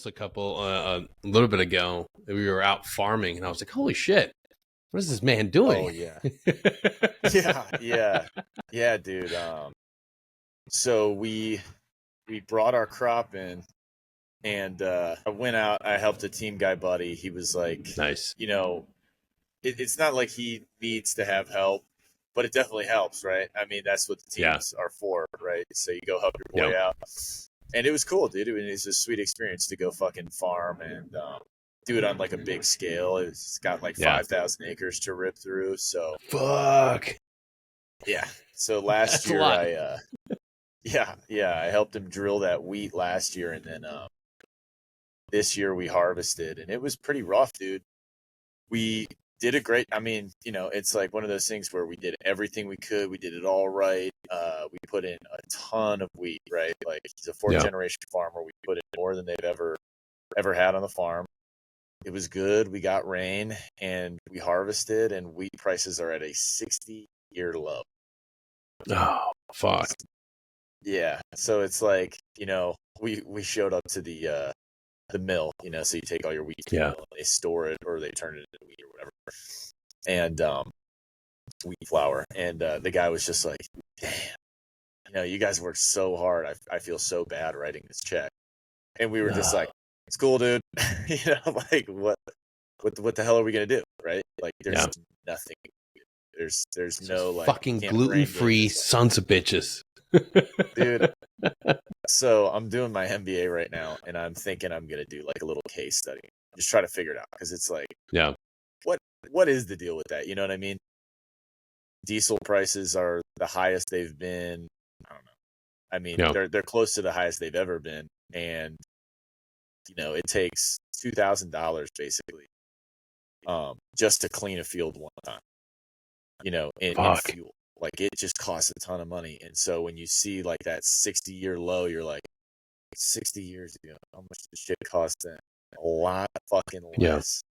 post a little bit ago. We were out farming, and I was like, "Holy shit, what is this man doing?" Oh yeah, yeah, dude. So we brought our crop in, and I went out. I helped a team guy buddy. He was like, Nice. It's not like he needs to have help, but it definitely helps, right? I mean, that's what the teams are for, right? So you go help your boy out. And it was cool, dude. It was a sweet experience to go fucking farm and do it on like a big scale. It's got like 5,000 acres to rip through. So fuck. Yeah. So last year I I helped him drill that wheat last year, and then this year we harvested, and it was pretty rough, dude. We did a great. I mean, it's like one of those things where we did everything we could. We did it all right. We put in a ton of wheat, right? Like he's a fourth generation farmer. We put in more than they've ever had on the farm. It was good. We got rain and we harvested, and wheat prices are at a 60-year low. Oh, fuck. Yeah. So it's like, we showed up to the mill, so you take all your wheat to the mill, and they store it or they turn it into wheat or whatever. And wheat flour. And the guy was just like, damn, you guys worked so hard. I feel so bad writing this check. And we were just like, it's cool, dude. Like what the hell are we gonna do? Right? Like there's nothing. There's no like fucking gluten-free sons of bitches. Dude. So I'm doing my MBA right now, and I'm thinking I'm gonna do like a little case study, just try to figure it out, because it's like, what is the deal with that? You know what I mean? Diesel prices are the highest they've been. I don't know. I mean, they're close to the highest they've ever been, and it takes $2,000 basically, just to clean a field one time. In fuel. Like it just costs a ton of money. And so when you see like that 60-year low, you're like, 60 years ago, how much did shit cost then? A lot fucking less.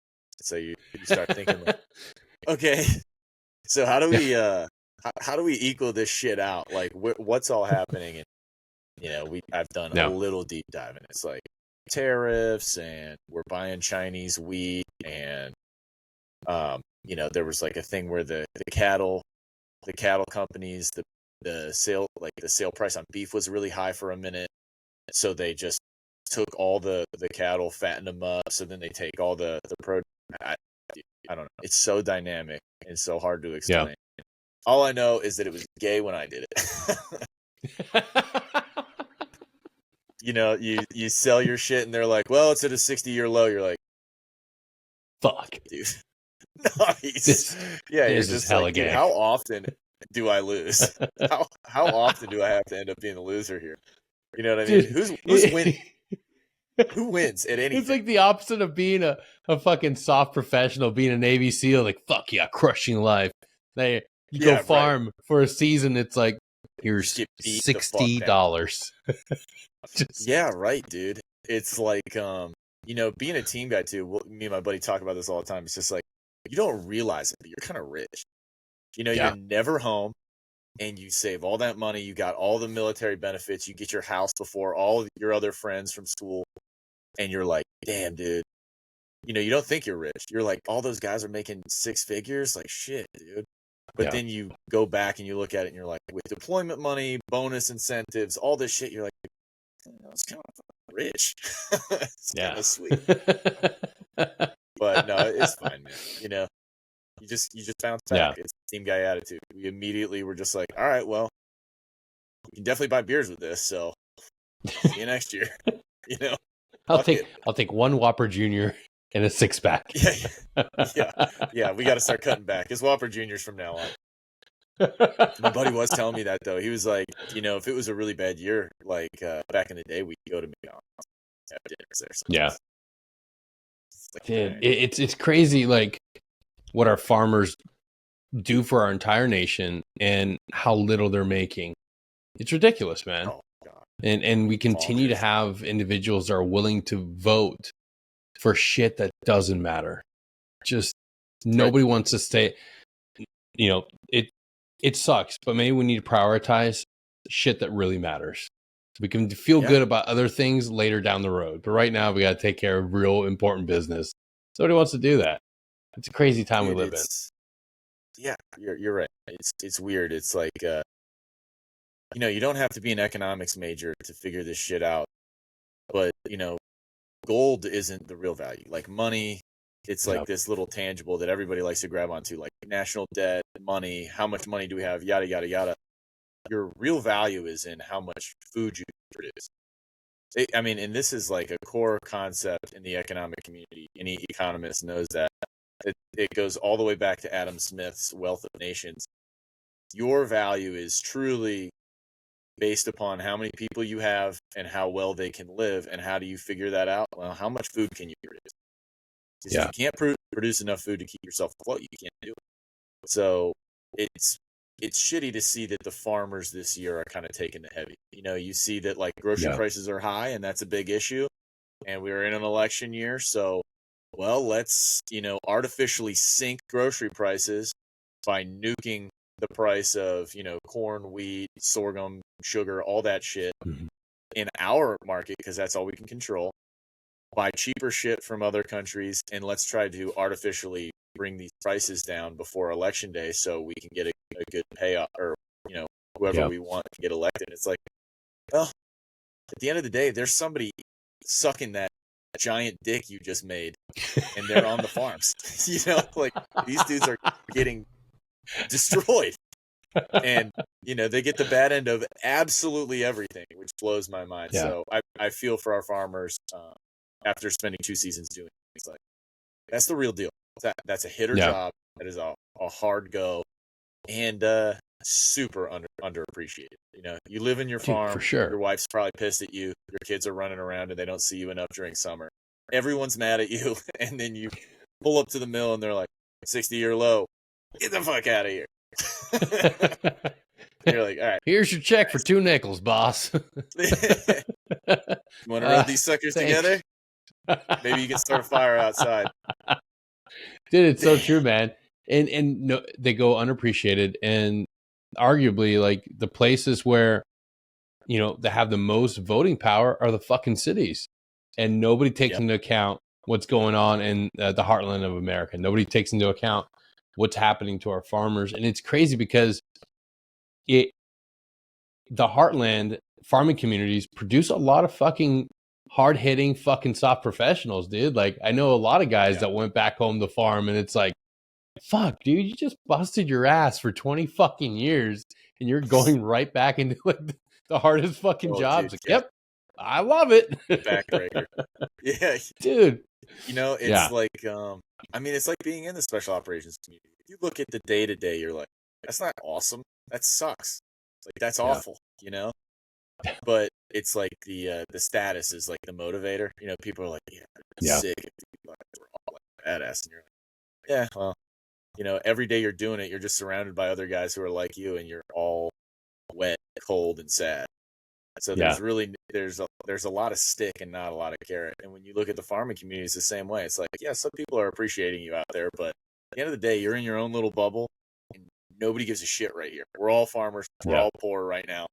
So you start thinking like, okay, so how do we equal this shit out? Like what's all happening? And I've done a little deep dive, and it's like tariffs, and we're buying Chinese wheat, and there was like a thing where the cattle companies, the sale price on beef was really high for a minute, so they just took all the cattle, fattened them up, so then they take all the protein. I don't know. It's so dynamic and so hard to explain. All I know is that it was gay when I did it. You sell your shit, and they're like, well, it's at a 60-year low. You're like, fuck, dude. Nice. You're just like, dude, how often do I lose? How often do I have to end up being the loser here? You know what I mean? Dude, who's winning? Who wins at anything? It's like the opposite of being a fucking soft professional, being a Navy SEAL. Like, fuck yeah, crushing life. You go farm for a season. It's like, here's $60. Yeah, right, dude. It's like, being a team guy too. Me and my buddy talk about this all the time. It's just like, you don't realize it, but you're kind of rich. You're never home, and you save all that money. You got all the military benefits. You get your house before all your other friends from school, and you're like, damn, dude. You don't think you're rich. You're like, all those guys are making six figures. Like, shit, dude. But then you go back and you look at it, and you're like, with deployment money, bonus incentives, all this shit, you're like, it's kind of rich. It's kind of sweet. But no, it's fine, man. You just bounce back. It's team guy attitude. We immediately were just like, all right, well, you can definitely buy beers with this. So see you next year. I'll take one Whopper Junior and a 6-pack. Yeah. We got to start cutting back. It's Whopper Juniors from now on. My buddy was telling me that though. He was like, if it was a really bad year, like back in the day, we'd go to McDonald's, have dinners there. Sometimes. Like, dude, it's crazy, like what our farmers do for our entire nation and how little they're making. It's ridiculous, man. Oh, God. And we continue to have individuals that are willing to vote for shit that doesn't matter. Just nobody wants to stay. It sucks, but maybe we need to prioritize shit that really matters. We can feel good about other things later down the road. But right now, we got to take care of real important business. Nobody wants to do that. It's a crazy time we live in. Yeah, you're right. It's weird. It's like, you don't have to be an economics major to figure this shit out. But, gold isn't the real value. Like money, it's like this little tangible that everybody likes to grab onto, like national debt, money, how much money do we have, yada, yada, yada. Your real value is in how much food you produce. And this is like a core concept in the economic community. Any economist knows that. It goes all the way back to Adam Smith's Wealth of Nations. Your value is truly based upon how many people you have and how well they can live. And how do you figure that out? Well, how much food can you produce? Because if you can't produce enough food to keep yourself afloat, you can't do it. So it's shitty to see that the farmers this year are kind of taking the heavy. You see that like grocery prices are high, and that's a big issue. And we're in an election year, so let's artificially sink grocery prices by nuking the price of corn, wheat, sorghum, sugar, all that shit in our market, because that's all we can control. Buy cheaper shit from other countries, and let's try to artificially bring these prices down before election day so we can get a good payoff, or whoever we want to get elected. It's like, well, at the end of the day, there's somebody sucking that giant dick you just made, and they're on the farms. Like these dudes are getting destroyed, and they get the bad end of absolutely everything, which blows my mind. So I feel for our farmers after spending 2 seasons doing things like that's the real deal. That's a hitter job. That is a hard go, and super underappreciated. You live in your farm. For sure. Your wife's probably pissed at you. Your kids are running around and they don't see you enough during summer. Everyone's mad at you, and then you pull up to the mill and they're like, 60-year low. Get the fuck out of here. You're like, all right. Here's your check for 2 nickels, boss. You want to rub these suckers together? Maybe you can start a fire outside. Dude, it's so true, man. And no, they go unappreciated, and arguably like the places where they have the most voting power are the fucking cities, and nobody takes into account what's going on in the heartland of America. Nobody takes into account what's happening to our farmers, and it's crazy because the heartland farming communities produce a lot of fucking hard-hitting fucking soft professionals, dude. Like I know a lot of guys that went back home to farm, and it's like, fuck, dude, you just busted your ass for 20 fucking years, and you're going right back into like the hardest fucking jobs. Dude, yep, I love it. Backbreaker. Yeah, dude. It's like, it's like being in the special operations community. If you look at the day-to-day, you're like, that's not awesome. That sucks. Like that's awful, But it's like the status is like the motivator. People are like, sick. We're all like badass, and you're like, yeah, well, every day you're doing it, you're just surrounded by other guys who are like you, and you're all wet, cold, and sad. So there's a lot of stick and not a lot of carrot. And when you look at the farming community, it's the same way. It's like, some people are appreciating you out there, but at the end of the day, you're in your own little bubble, and nobody gives a shit right here. We're all farmers. We're all poor right now.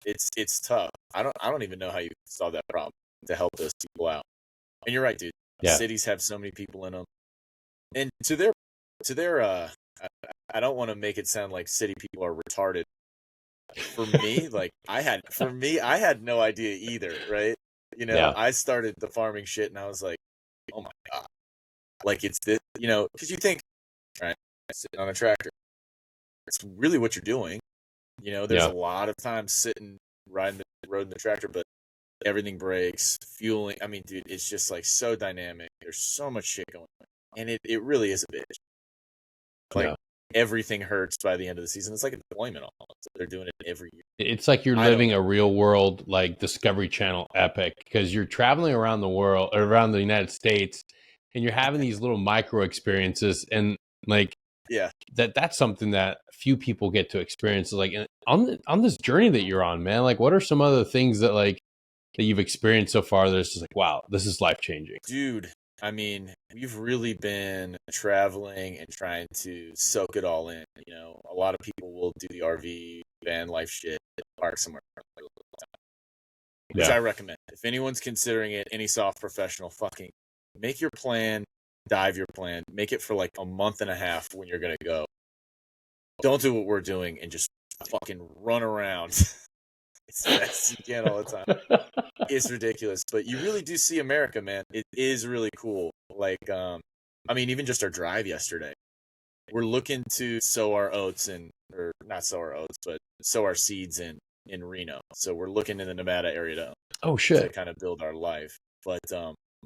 It's tough. I don't even know how you solve that problem to help those people out. And you're right, dude. Cities have so many people in them, and to their I don't want to make it sound like city people are retarded. For me, I had no idea either, right? I started the farming shit, and I was like, oh my god, like it's this, because you think, right, sitting on a tractor, it's really what you're doing. There's a lot of times sitting, riding the road in the tractor, but everything breaks, fueling. I mean, dude, it's just like so dynamic. There's so much shit going on, and it really is a bitch. Like everything hurts by the end of the season. It's like a deployment almost. They're doing it every year. It's like you're living a real world, like Discovery Channel epic, because you're traveling around the world, or around the United States, and you're having these little micro experiences, and like, that's something that few people get to experience. Like on this journey that you're on, man. Like, what are some other things that that you've experienced so far that's just like, wow, this is life changing, dude? I mean, we've really been traveling and trying to soak it all in. A lot of people will do the RV van life shit, park somewhere. which I recommend. If anyone's considering it, any soft professional, fucking make your plan, dive your plan, make it for like a month and a half when you're going to go. Don't do what we're doing and just fucking run around as fast as you can all the time. It's ridiculous, but you really do see America, man. It is really cool. Like, I mean, even just our drive yesterday, we're looking to sow our oats or not sow our oats, but sow our seeds in Reno. So we're looking in the Nevada area to kind of build our life. But,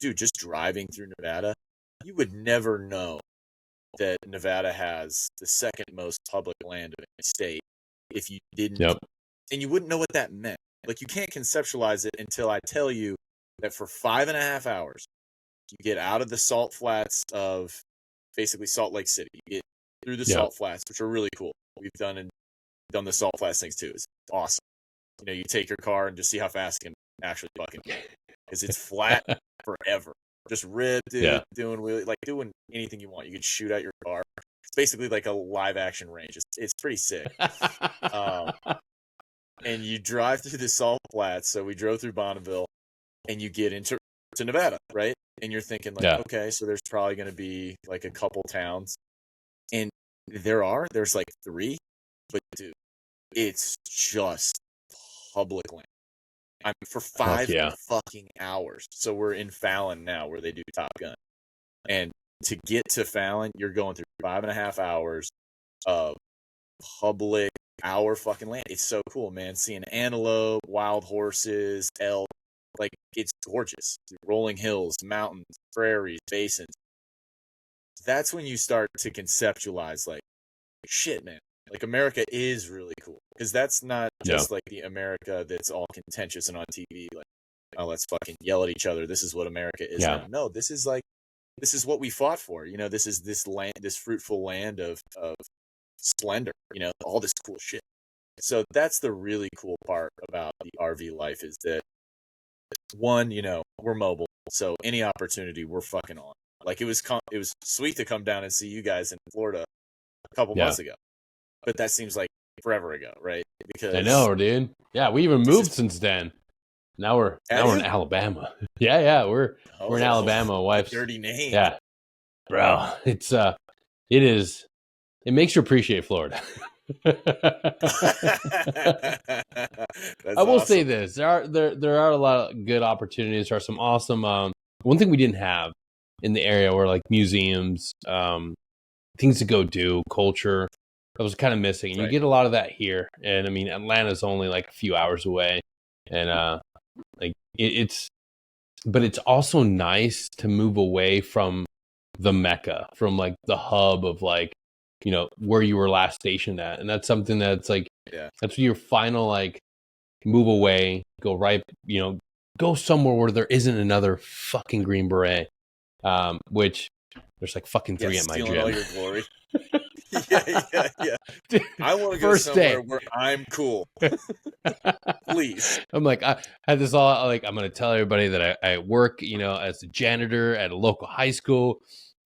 dude, just driving through Nevada, you would never know that Nevada has the second most public land of any state if you didn't. And you wouldn't know what that meant. Like, you can't conceptualize it until I tell you that for 5.5 hours, you get out of the salt flats of basically Salt Lake City. You get through the salt flats, which are really cool. We've done the salt flats things too. It's awesome. You know, you take your car and just see how fast it can actually fucking go. Because it's flat forever. Just ripped, dude, doing anything you want. You could shoot out your car. It's basically like a live action range. It's pretty sick. And you drive through the salt flats. So we drove through Bonneville, and you get into Nevada, right? And you're thinking like, okay, so there's probably going to be like a couple towns, and there's like 3, but dude, it's just public land. I'm for 5 fucking hours. So we're in Fallon now, where they do Top Gun, and to get to Fallon, you're going through 5.5 hours of public our fucking land. It's so cool, man. Seeing antelope, wild horses, elk, like it's gorgeous. Rolling hills, mountains, prairies, basins. That's when you start to conceptualize like, shit, man. Like America is really cool, because that's not just like the America that's all contentious and on TV. Like, oh, let's fucking yell at each other. This is what America is. Now. No, this is what we fought for. You know, this is this land, this fruitful land of splendor. You know, all this cool shit. So that's the really cool part about the RV life, is that one, you know, we're mobile, so any opportunity we're fucking on. Like it was sweet to come down and see you guys in Florida a couple months ago. But that seems like forever ago, right? Because I know, dude. Yeah, we even moved since then. Now we're in Alabama. We're in Alabama. Wife's dirty name. Yeah, bro. It's it makes you appreciate Florida. I will say this: there are a lot of good opportunities. There are some awesome. One thing we didn't have in the area were like museums, things to go do, culture. That was kind of missing. And you get a lot of that here. And I mean, Atlanta's only like a few hours away. And like but it's also nice to move away from the Mecca, from like the hub of like, you know, where you were last stationed at. And that's something that's like, that's your final like move away, go right, you know, go somewhere where there isn't another fucking Green Beret, which there's like fucking 3 at my gym. All your glory. Yeah. Dude, I want to go somewhere where I'm cool. Please. I'm like, I had this all like, I'm going to tell everybody that I work, you know, as a janitor at a local high school,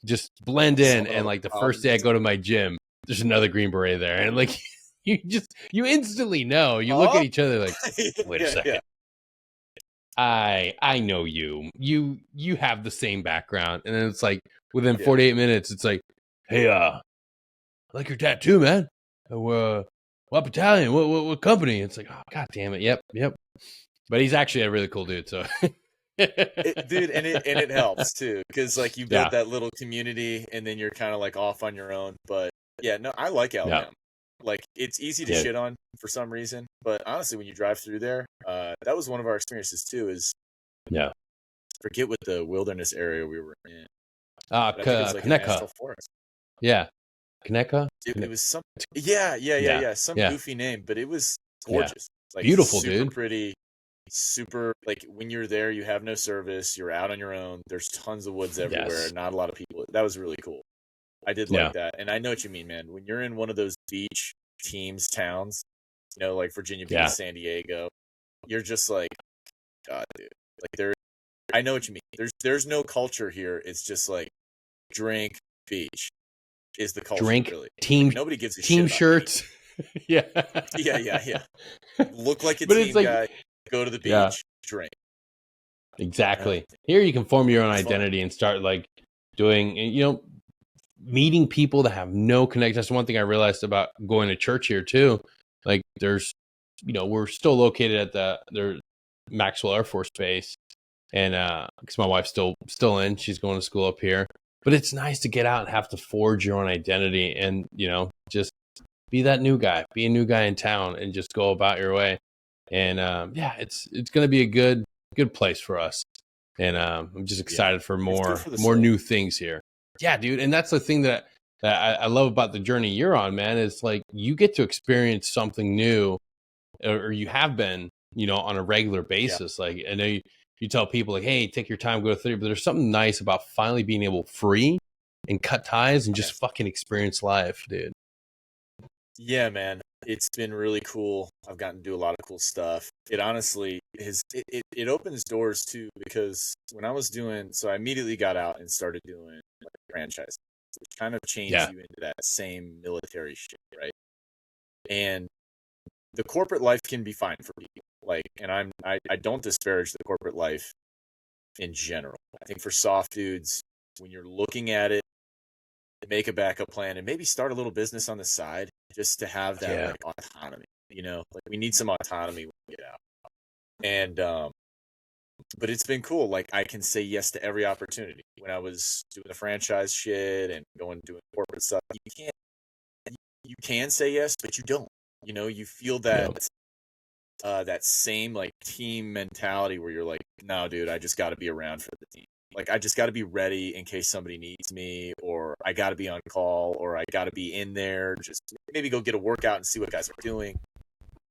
just blend in. And like the first day I go to my gym, there's another Green Beret there. And like, you instantly know, you look at each other like, wait a second. I know you have the same background. And then it's like, within 48 minutes, it's like, hey, I like your tattoo, man. What battalion? What company? It's like, oh, god damn it. Yep. But he's actually a really cool dude. So, dude, and it helps too, because like you build that little community, and then you're kind of like off on your own. But yeah, no, I like Alabama. Like it's easy to shit on for some reason, but honestly, when you drive through there, that was one of our experiences too. Is forget what the wilderness area we were in. Connecticut. Yeah. Connecticut? It was some some goofy name, but it was gorgeous. Like beautiful, super dude. Pretty, super like when you're there, you have no service, you're out on your own. There's tons of woods everywhere, not a lot of people. That was really cool. I did like that. And I know what you mean, man. When you're in one of those beach towns, you know, like Virginia Beach, San Diego, you're just like, God, dude. Like I know what you mean. There's no culture here. It's just like drink, beach. Is the culture really? Team, like, nobody gives a team shit shirts. yeah. Look like a team guy. Go to the beach. drink. Exactly. Here you can form your own identity and start like doing, meeting people that have no connection. That's one thing I realized about going to church here too. Like there's, we're still located at the Maxwell Air Force Base, and because my wife's still in, she's going to school up here. But it's nice to get out and have to forge your own identity, and just be that new guy, be a new guy in town, and just go about your way. And it's going to be a good place for us. And I'm just excited for more new things here. Yeah, dude. And that's the thing that I love about the journey you're on, man, is like you get to experience something new, or you have been, on a regular basis. Yeah. Like I know you tell people like, hey, take your time, go to theater, but there's something nice about finally being able to free and cut ties and just fucking experience life, dude. Yeah, man. It's been really cool. I've gotten to do a lot of cool stuff. It honestly it opens doors too, because when I was so I immediately got out and started doing like franchise, which kind of changed you into that same military shit, right? And the corporate life can be fine for people. Like, and I don't disparage the corporate life in general. I think for soft dudes, when you're looking at it, make a backup plan and maybe start a little business on the side just to have that like autonomy, like we need some autonomy when we get out. And, but it's been cool. Like I can say yes to every opportunity. When I was doing the franchise shit and doing corporate stuff, you can say yes, but you don't, you feel that, that same like team mentality where you're like, no, dude, I just got to be around for the team. Like, I just got to be ready in case somebody needs me, or I got to be on call, or I got to be in there, just maybe go get a workout and see what guys are doing.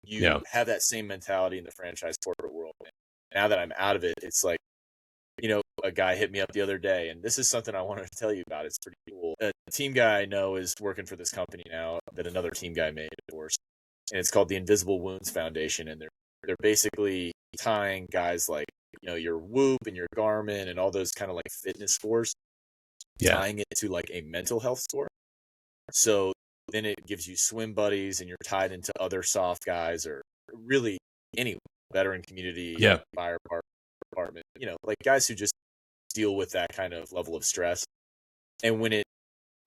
You have that same mentality in the franchise corporate world. And now that I'm out of it, it's like, a guy hit me up the other day, and this is something I wanted to tell you about. It's pretty cool. A team guy I know is working for this company now that another team guy made, of course. And it's called the Invisible Wounds Foundation. And they're basically tying guys like, your Whoop and your Garmin and all those kind of like fitness scores, tying it to like a mental health score. So then it gives you swim buddies and you're tied into other soft guys, or really any veteran community, fire department, like guys who just deal with that kind of level of stress. And when it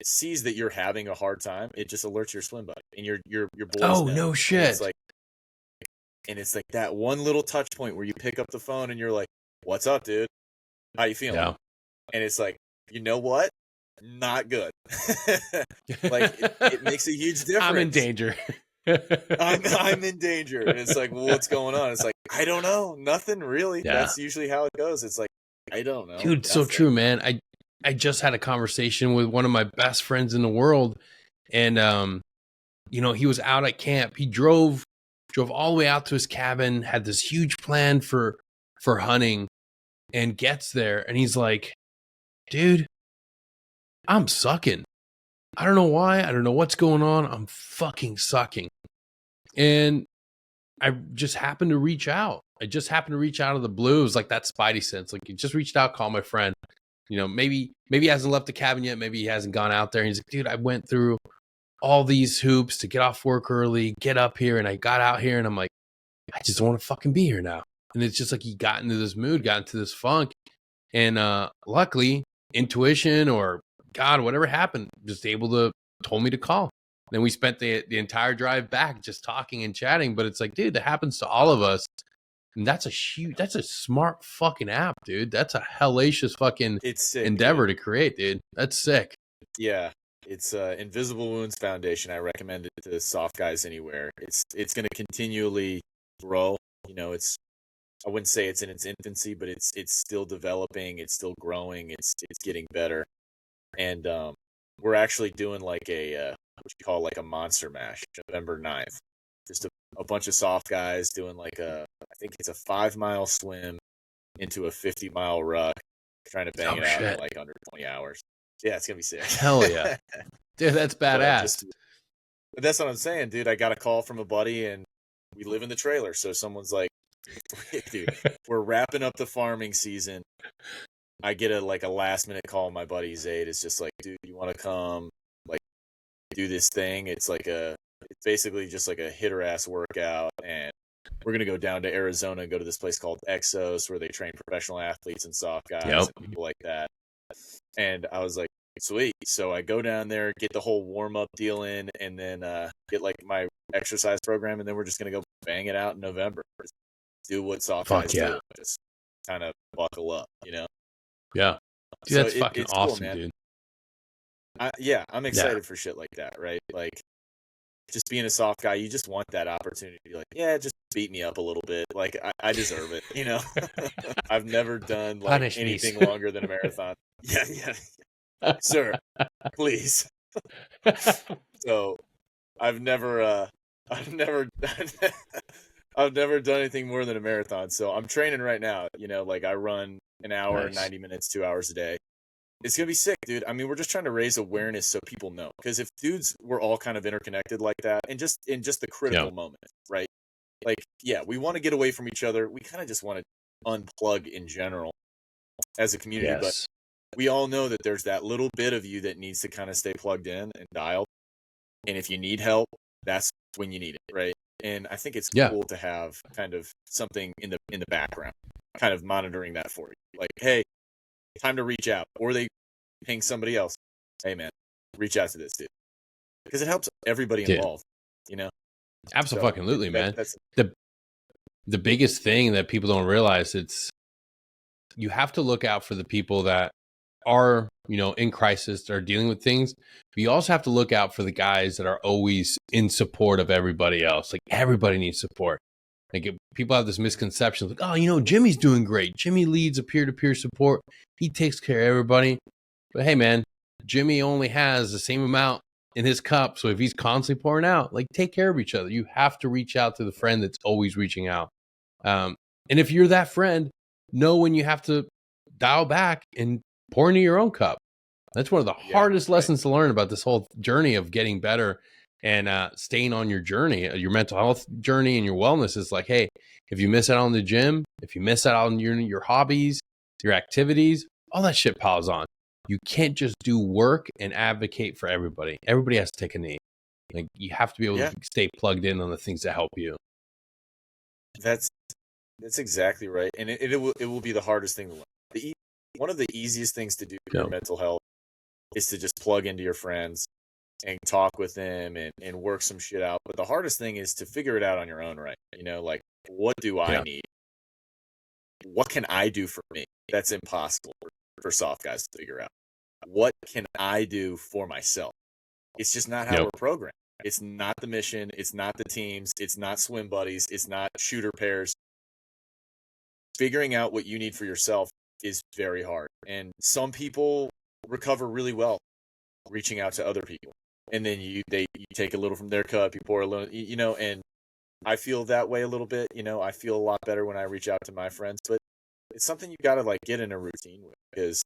sees that you're having a hard time, it just alerts your swim buddy and your boys. Oh, no shit. And it's like that one little touch point where you pick up the phone and you're like, what's up, dude? How you feeling? Yeah. And it's like, you know what? Not good. Like it makes a huge difference. I'm in danger. I'm in danger. And it's like, well, what's going on? It's like, I don't know. Nothing really. Yeah. That's usually how it goes. It's like, I don't know. Dude, so true, man. I just had a conversation with one of my best friends in the world. And, he was out at camp. He drove all the way out to his cabin, had this huge plan for hunting, and gets there. And he's like, dude, I'm sucking. I don't know why. I don't know what's going on. I'm fucking sucking. And I just happened to reach out. I just happened to reach out of the blue. It was like that spidey sense. Like, he just reached out, called my friend. Maybe he hasn't left the cabin yet. Maybe he hasn't gone out there. And he's like, dude, I went through all these hoops to get off work early, get up here. And I got out here and I'm like, I just want to fucking be here now. And it's just like he got into this mood, got into this funk. And luckily, intuition or God, whatever happened, just told me to call. Then we spent the entire drive back just talking and chatting. But it's like, dude, that happens to all of us. And that's a smart fucking app, dude. That's a hellacious fucking endeavor to create, dude. That's sick. Yeah. It's Invisible Wounds Foundation. I recommend it to soft guys anywhere. It's going to continually grow. I wouldn't say it's in its infancy, but it's still developing. It's still growing. It's getting better. And we're actually doing like what you call like a monster mash, November 9th. Just a bunch of soft guys doing like I think it's a 5-mile swim into a 50-mile ruck, trying to bang it out in like under 20 hours. Yeah, it's going to be sick. Hell yeah. Dude, that's badass. But that's what I'm saying, dude. I got a call from a buddy and we live in the trailer. So someone's like, dude, we're wrapping up the farming season. I get a last minute call. My buddy Zaid is just like, dude, you want to come like do this thing? It's basically just like a hitter ass workout. And we're going to go down to Arizona and go to this place called Exos where they train professional athletes and soft guys Yep. and people like that. And I was like, sweet. So I go down there, get the whole warm up deal in, and then get like my exercise program. And then we're just going to go bang it out in November. Just do what soft guys do. Just kind of buckle up, you know? Yeah. Dude, So that's fucking it's awesome, cool, man. dude. I'm excited for shit like that, right? Like, just being a soft guy, you just want that opportunity to be like, yeah, just beat me up a little bit. Like, I deserve it, you know? I've never done like Punish anything me. longer than a marathon. Yeah. Sir, please. So I've never I've never I've never done anything more than a marathon. So I'm training right now, you know, like I run an hour, 90 minutes, 2 hours a day. It's going to be sick, dude. I mean, we're just trying to raise awareness so people know. Because if dudes were all kind of interconnected like that, and just in just the critical moment, right? Like, yeah, we want to get away from each other. We kind of just want to unplug in general as a community. But we all know that there's that little bit of you that needs to kind of stay plugged in and dialed. And if you need help, that's when you need it, right? And I think it's cool to have kind of something in the background, kind of monitoring that for you. Like, hey, time to reach out. Or they ping somebody else. Hey, man, reach out to this dude. Because it helps everybody involved, you know? Absolutely, so, man. That's the biggest thing that people don't realize, you have to look out for the people that are, you know, in crisis, are dealing with things. But you also have to look out for the guys that are always in support of everybody else. Like, everybody needs support. Like, people have this misconception, like, oh, you know, Jimmy's doing great. Jimmy leads a peer-to-peer support. He takes care of everybody. But hey, man, Jimmy only has the same amount in his cup. So if he's constantly pouring out, like, take care of each other. You have to reach out to the friend that's always reaching out. And if you're that friend, know when you have to dial back and pour into your own cup. That's one of the hardest lessons to learn about this whole journey of getting better and staying on your journey, your mental health journey and your wellness. Is like, hey, if you miss out on the gym, if you miss out on your hobbies, your activities, all that shit piles on. You can't just do work and advocate for everybody. Everybody has to take a knee. Like, you have to be able to stay plugged in on the things that help you. That's exactly right. And it will be the hardest thing to learn. One of the easiest things to do for your mental health is to just plug into your friends and talk with them and work some shit out. But the hardest thing is to figure it out on your own, right? You know, like, what do I need? What can I do for me? That's impossible for soft guys to figure out. What can I do for myself? It's just not how we're programmed. It's not the mission. It's not the teams. It's not swim buddies. It's not shooter pairs. Figuring out what you need for yourself is very hard. And some people recover really well reaching out to other people. And then you take a little from their cup, you pour a little, you know, and I feel that way a little bit. You know, I feel a lot better when I reach out to my friends, but it's something you got to like get in a routine with, because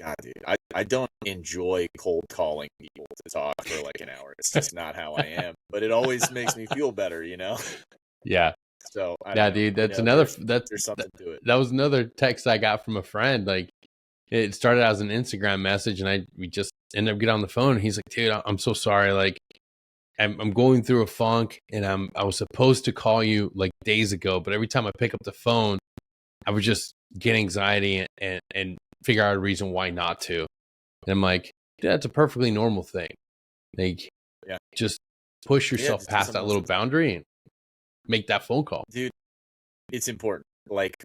God, dude, I don't enjoy cold calling people to talk for like an hour. It's just not how I am, but it always makes me feel better, you know? Yeah. So dude, that's there's something to it. That was another text I got from a friend. Like, it started as an Instagram message, and we just ended up getting on the phone. And he's like, dude, I'm so sorry. Like, I'm going through a funk, and I was supposed to call you like days ago, but every time I pick up the phone, I would just get anxiety and figure out a reason why not to. And I'm like, that's a perfectly normal thing. Like, just push yourself past that little boundary and make that phone call. Dude, it's important. Like,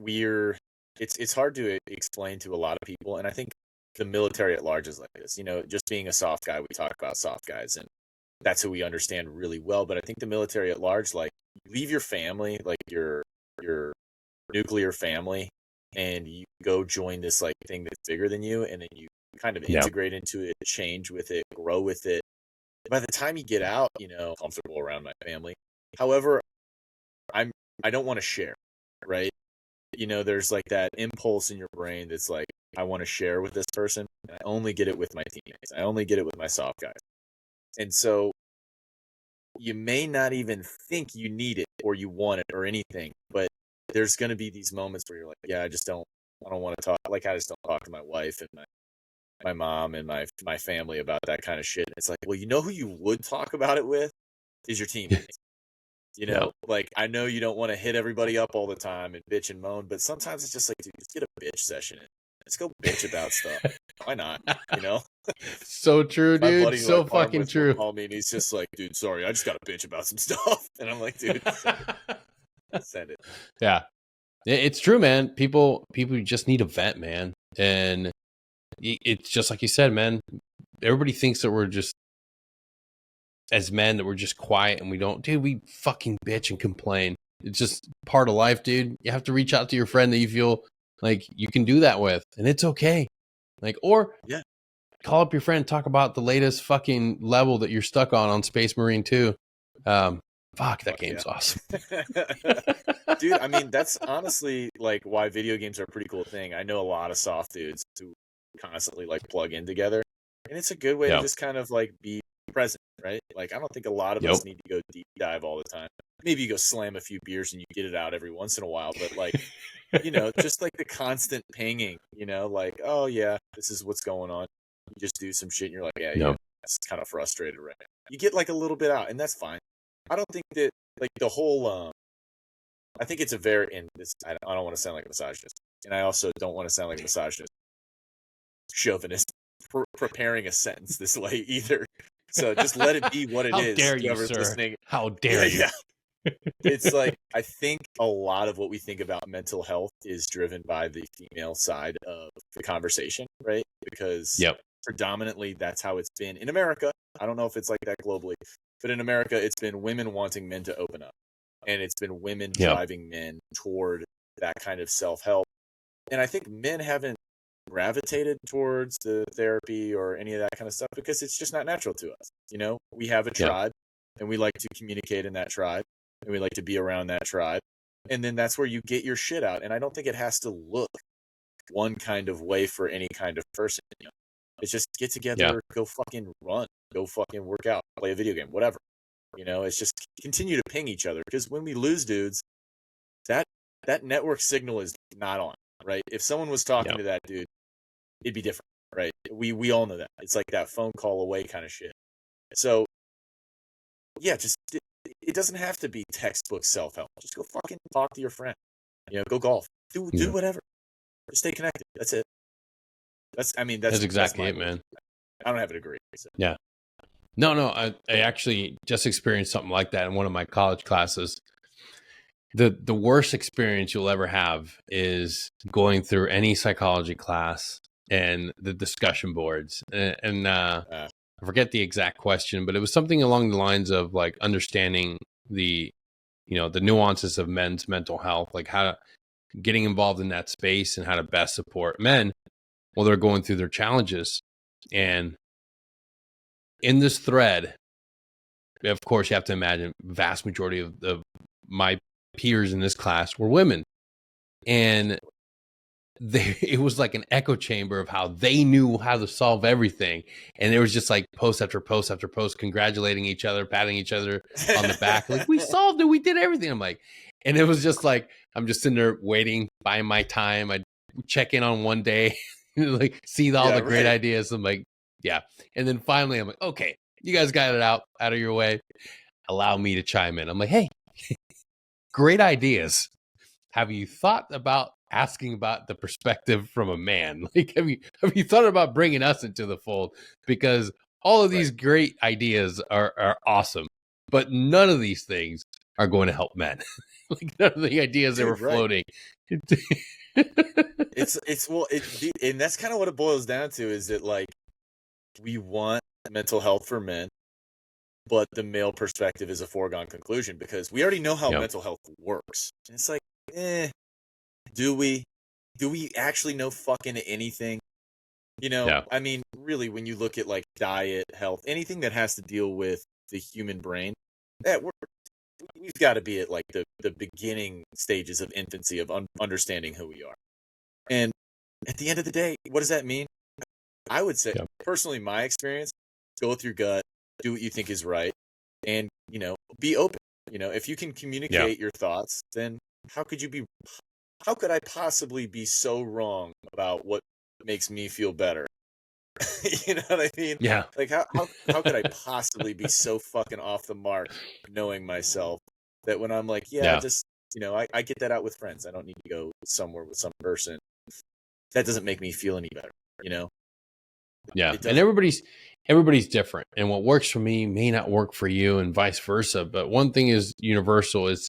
it's hard to explain to a lot of people. And I think the military at large is like this, you know, just being a soft guy, we talk about soft guys and that's who we understand really well. But I think the military at large, like, you leave your family, like your nuclear family, and you go join this like thing that's bigger than you. And then you kind of integrate into it, change with it, grow with it. By the time you get out, you know, comfortable around my family. However, I don't want to share, right? You know, there's like that impulse in your brain that's like, I want to share with this person. And I only get it with my teammates. I only get it with my soft guys. And so you may not even think you need it or you want it or anything, but there's going to be these moments where you're like, yeah, I don't want to talk. Like, I just don't talk to my wife and my mom and my family about that kind of shit. And it's like, well, you know who you would talk about it with is your teammates. You know, like, I know you don't want to hit everybody up all the time and bitch and moan, but sometimes it's just like, dude, just get a bitch session in. Let's go bitch about stuff. Why not? You know? So true, My dude. buddy who I So caught him fucking with will true. call me and he's just like, dude, sorry, I just got to bitch about some stuff. And I'm like, dude, send it. Send it. Yeah. It's true, man. People just need a vent, man. And it's just like you said, man. Everybody thinks that we're just, as men, that we're just quiet and we don't. Dude, we fucking bitch and complain. It's just part of life, dude. You have to reach out to your friend that you feel like you can do that with, and it's okay. Like, or call up your friend, talk about the latest fucking level that you're stuck on Space Marine 2. Fuck, that game's awesome. Dude, I mean, that's honestly like why video games are a pretty cool thing. I know a lot of soft dudes who constantly like plug in together, and it's a good way to just kind of like be present, right? Like, I don't think a lot of us need to go deep dive all the time. Maybe you go slam a few beers and you get it out every once in a while, but like, you know, just like the constant pinging, you know, like, oh yeah, this is what's going on. You just do some shit and you're like, yeah, it's kind of frustrated right now. You get like a little bit out, and that's fine. I don't think that like the whole I think it's a very, and this, I don't want to sound like a misogynist, and I also don't want to sound like a misogynist chauvinist preparing a sentence this way either. So just let it be what it is. How dare you, sir? Listening. How dare you? Yeah. It's like, I think a lot of what we think about mental health is driven by the female side of the conversation, right? Because predominantly that's how it's been in America. I don't know if it's like that globally, but in America, it's been women wanting men to open up. And it's been women driving men toward that kind of self-help. And I think men haven't gravitated towards the therapy or any of that kind of stuff because it's just not natural to us. You know, we have a tribe and we like to communicate in that tribe and we like to be around that tribe. And then that's where you get your shit out. And I don't think it has to look one kind of way for any kind of person. You know? It's just get together, go fucking run, go fucking work out, play a video game, whatever. You know, it's just continue to ping each other, because when we lose dudes, that network signal is not on, right? If someone was talking to that dude, it'd be different, right? We all know that. It's like that phone call away kind of shit. So, yeah, just it doesn't have to be textbook self-help. Just go fucking talk to your friend. You know, go golf. Do whatever. Just stay connected. That's it. That's exactly it, man. I don't have a degree. So. Yeah. No, I actually just experienced something like that in one of my college classes. The worst experience you'll ever have is going through any psychology class and the discussion boards. And I forget the exact question, but it was something along the lines of like understanding the nuances of men's mental health, like how getting involved in that space and how to best support men while they're going through their challenges. And in this thread, of course, you have to imagine vast majority of my peers in this class were women. And it was like an echo chamber of how they knew how to solve everything. And there was just like post after post after post, congratulating each other, patting each other on the back. Like, we solved it. We did everything. I'm like, and it was just like, I'm just sitting there waiting, buying my time. I check in on one day, like see all the great ideas. I'm like, yeah. And then finally I'm like, okay, you guys got it out of your way. Allow me to chime in. I'm like, hey, great ideas. Have you thought about asking about the perspective from a man? Like, have you thought about bringing us into the fold? Because all of these great ideas are awesome, but none of these things are going to help men. Like, none of the ideas that were floating. And that's kind of what it boils down to, is that like, we want mental health for men, but the male perspective is a foregone conclusion because we already know how mental health works. And it's like, do we actually know fucking anything? You know, I mean, really, when you look at like diet, health, anything that has to deal with the human brain, we've got to be at like the beginning stages of infancy of understanding who we are. And at the end of the day, what does that mean? I would say, personally, my experience, go with your gut, do what you think is right, and, you know, be open. You know, if you can communicate your thoughts, then how could I possibly be so wrong about what makes me feel better? You know what I mean? Yeah. Like, how could I possibly be so fucking off the mark knowing myself that when I'm like, just, I get that out with friends. I don't need to go somewhere with some person. That doesn't make me feel any better, Yeah. And everybody's different. And what works for me may not work for you and vice versa. But one thing is universal is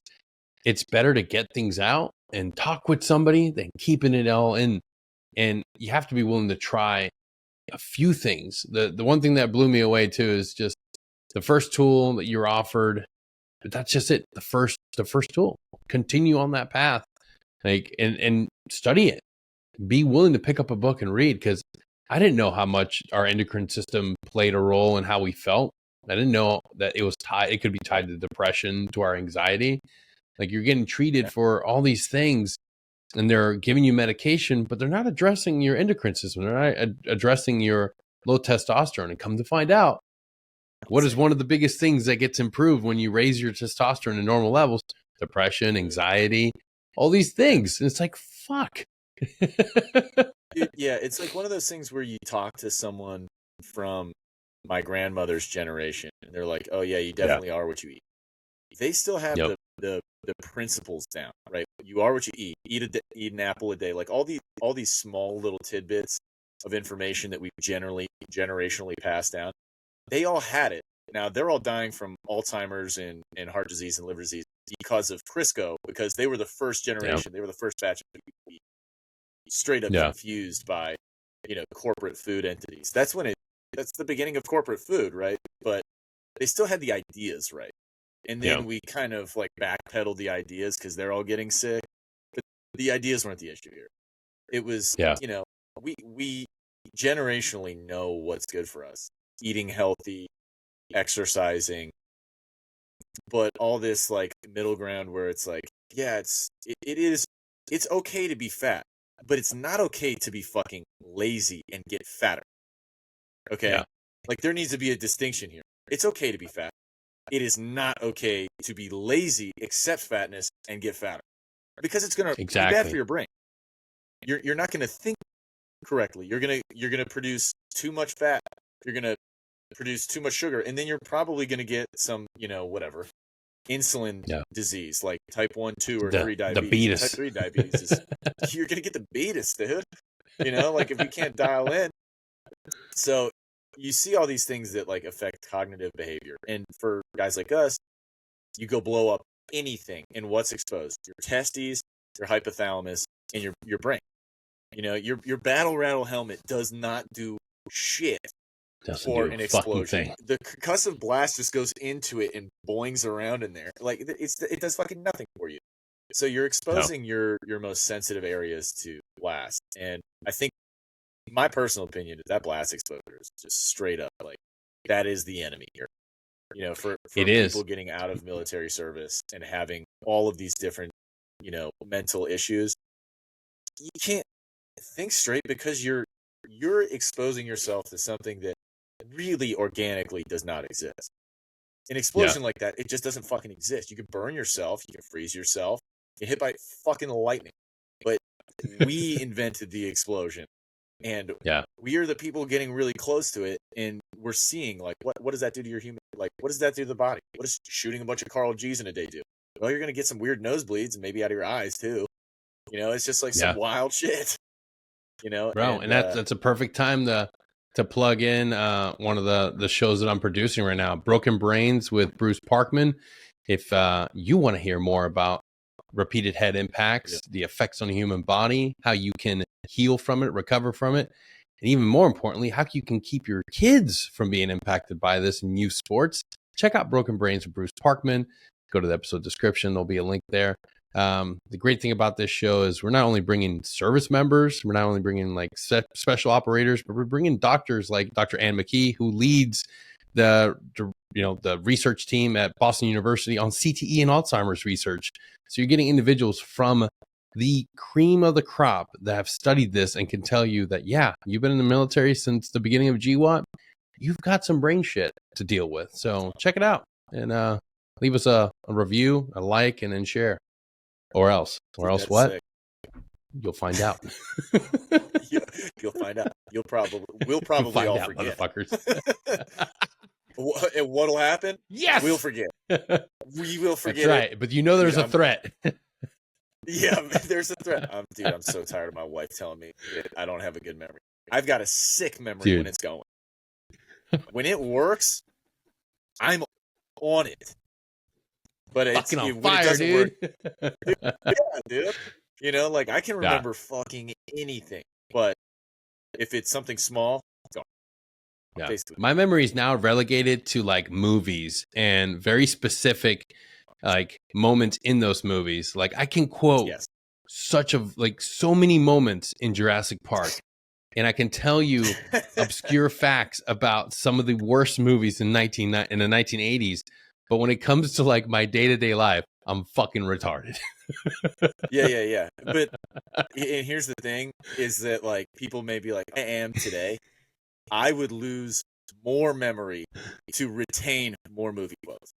it's better to get things out and talk with somebody than keeping it all in. And you have to be willing to try a few things. The one thing that blew me away too is just the first tool that you're offered, but that's just it. The first tool. Continue on that path. And study it. Be willing to pick up a book and read, because I didn't know how much our endocrine system played a role in how we felt. I didn't know that it could be tied to depression, to our anxiety. Like, you're getting treated for all these things and they're giving you medication, but they're not addressing your endocrine system. They're not addressing your low testosterone. And come to find out, what is one of the biggest things that gets improved when you raise your testosterone to normal levels? Depression, anxiety, all these things. And it's like, fuck. It's like one of those things where you talk to someone from my grandmother's generation and they're like, oh yeah, you definitely are what you eat. They still have the principles down, right? You are what you eat. Eat an apple a day. Like all these small little tidbits of information that we generationally passed down. They all had it. Now they're all dying from Alzheimer's and heart disease and liver disease because of Crisco, because they were the first generation. They were the first batch of people straight up infused by, corporate food entities. That's the beginning of corporate food, right? But they still had the ideas, right? And then we kind of like backpedaled the ideas because they're all getting sick. But the ideas weren't the issue here. It was, we generationally know what's good for us. Eating healthy, exercising, but all this like middle ground where it's like, it's okay to be fat, but it's not okay to be fucking lazy and get fatter. Okay? Yeah. Like, there needs to be a distinction here. It's okay to be fat. It is not okay to be lazy, accept fatness, and get fatter. Because it's going to be bad for your brain. You're not going to think correctly. You're going to produce too much fat. You're going to produce too much sugar, and then you're probably going to get some, insulin disease, like type 1, 2, or 3 diabetes. The beatus. Type 3 diabetes is, you're going to get the beatus, dude. Like, if you can't dial in. So you see all these things that like affect cognitive behavior. And for guys like us, you go blow up anything, and what's exposed? Your testes, your hypothalamus, and your brain. Your battle rattle helmet does not do shit for an explosion. The concussive blast just goes into it and boings around in there. Like, it does fucking nothing for you. So you're exposing your most sensitive areas to blast. And I think my personal opinion is that blast exposure is just straight up like, that is the enemy here. For people getting out of military service and having all of these different, mental issues, you can't think straight because you're exposing yourself to something that really organically does not exist. An explosion like that, it just doesn't fucking exist. You can burn yourself, you can freeze yourself, you get hit by fucking lightning. But we invented the explosion, and we are the people getting really close to it, and we're seeing like what does that do to your human? Like, what does that do to the body? What does shooting a bunch of Carl G's in a day do? Well, you're gonna get some weird nosebleeds and maybe out of your eyes too. It's just like some wild shit. Bro, and that's a perfect time to plug in one of the shows that I'm producing right now, Broken Brains with Bruce Parkman. If you want to hear more about repeated head impacts, the effects on the human body, how you can heal from it, recover from it, and even more importantly, how you can keep your kids from being impacted by this in youth sports, check out Broken Brains with Bruce Parkman. Go to the episode description. There'll be a link there. The great thing about this show is we're not only bringing service members, we're not only bringing like special operators, but we're bringing doctors like Dr. Ann McKee, who leads the research team at Boston University on CTE and Alzheimer's research. So you're getting individuals from the cream of the crop that have studied this and can tell you that, you've been in the military since the beginning of GWAT. You've got some brain shit to deal with. So check it out and leave us a review, a like, and then share. Or else what? Sick. You'll find out. You'll find out. We'll probably all forget. Motherfuckers. And what'll happen? Yes. We'll forget. We will forget. That's right, but you know there's a threat. Yeah, there's a threat. Dude, I'm so tired of my wife telling me that I don't have a good memory. I've got a sick memory when it's going. When it works, I'm on it. But it's fucking on when fire, it doesn't dude. work. Yeah, dude. You know, like I can remember fucking anything, but if it's something small, it's gone. Yeah. Basically. My memory is now relegated to like movies and very specific like moments in those movies. Like I can quote so many moments in Jurassic Park, and I can tell you obscure facts about some of the worst movies in the 1980s. But when it comes to like my day-to-day life, I'm fucking retarded. Yeah. But and here's the thing is that like people may be like, I am today. I would lose more memory to retain more movie quotes.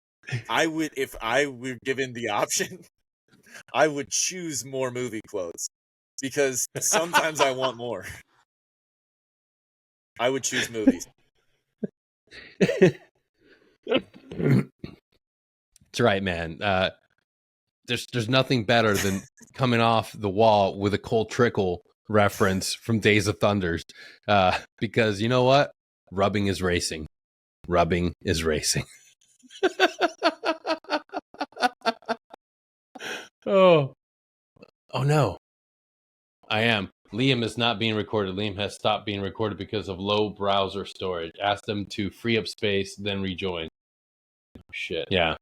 I would, if I were given the option, I would choose more movie quotes because sometimes I want more. I would choose movies. That's right, man. There's nothing better than coming off the wall with a Cole Trickle reference from Days of Thunders, because you know what? Rubbing is racing. Rubbing is racing. Oh no. I am. Liam is not being recorded. Liam has stopped being recorded because of low browser storage. Ask them to free up space, then rejoin. Shit. Yeah.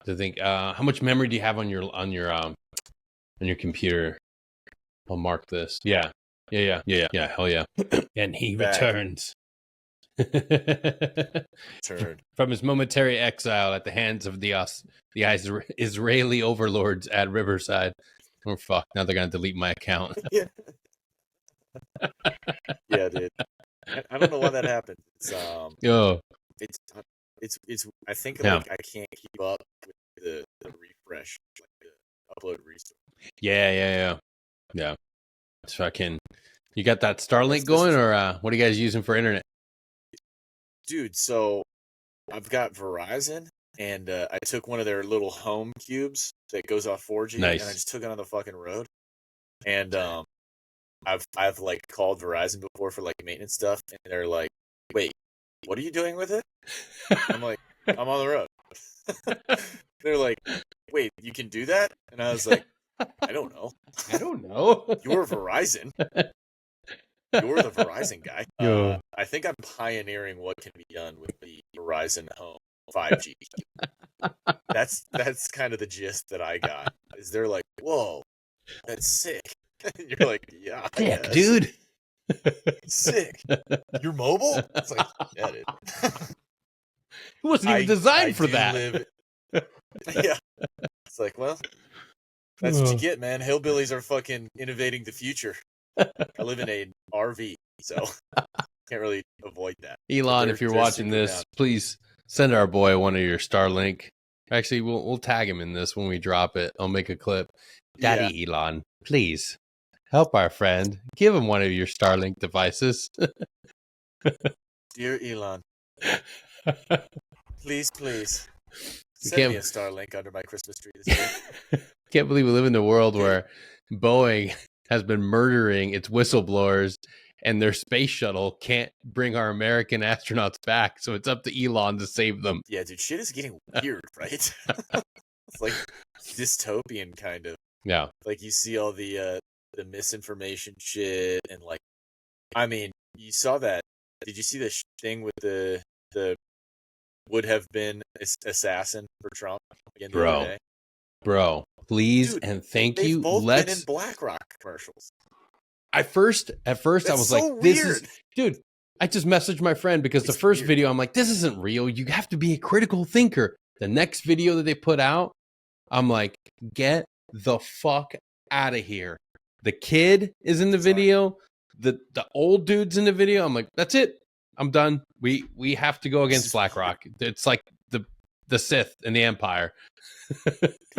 To think, how much memory do you have on your computer? I'll mark this. Yeah. Hell yeah. And he returns. From his momentary exile at the hands of the Israeli overlords at Riverside. Oh fuck! Now they're gonna delete my account. Yeah, dude. I don't know why that happened. It's it's. I think like I can't keep up with the refresh, like the upload restore. Yeah. So I can. You got that Starlink going, or what are you guys using for internet? Dude, so I've got Verizon, and I took one of their little home cubes that goes off 4G, and I just took it on the fucking road. And I've like called Verizon before for like maintenance stuff, and they're like, "Wait, what are you doing with it?" I'm like, "I'm on the road." They're like, "Wait, you can do that?" And I was like, "I don't know. You're Verizon. You're the Verizon guy." I think I'm pioneering what can be done with the Verizon Home 5G. That's kind of the gist that I got. Is they're like, "Whoa, that's sick." You're like, "Yeah, sick, dude. Sick. You're mobile?" It's like, yeah, dude. It wasn't even designed for that. Yeah. It's like, well, that's what you get, man. Hillbillies are fucking innovating the future. I live in an RV, so can't really avoid that. Elon, if you're watching this, please send our boy one of your Starlink. Actually, we'll tag him in this when we drop it. I'll make a clip. Daddy Elon, please help our friend. Give him one of your Starlink devices. Dear Elon, please send me a Starlink under my Christmas tree this year. Can't believe we live in a world where Boeing has been murdering its whistleblowers, and their space shuttle can't bring our American astronauts back, so it's up to Elon to save them. Yeah, dude, shit is getting weird, right? It's like dystopian kind of. Yeah. Like you see all the misinformation shit, and like, I mean, you saw that. Did you see the thing with the would have been assassin for Trump again the other day? Bro, please. Dude, and thank you. They've both been in BlackRock commercials. At first That's I was so like, weird. this is, dude, I just messaged my friend because the first video, I'm like, this isn't real. You have to be a critical thinker. The next video that they put out, I'm like, get the fuck out of here. The kid is in the video. The old dude's in the video. I'm like, that's it. I'm done. We have to go against BlackRock. It's like the Sith and the Empire.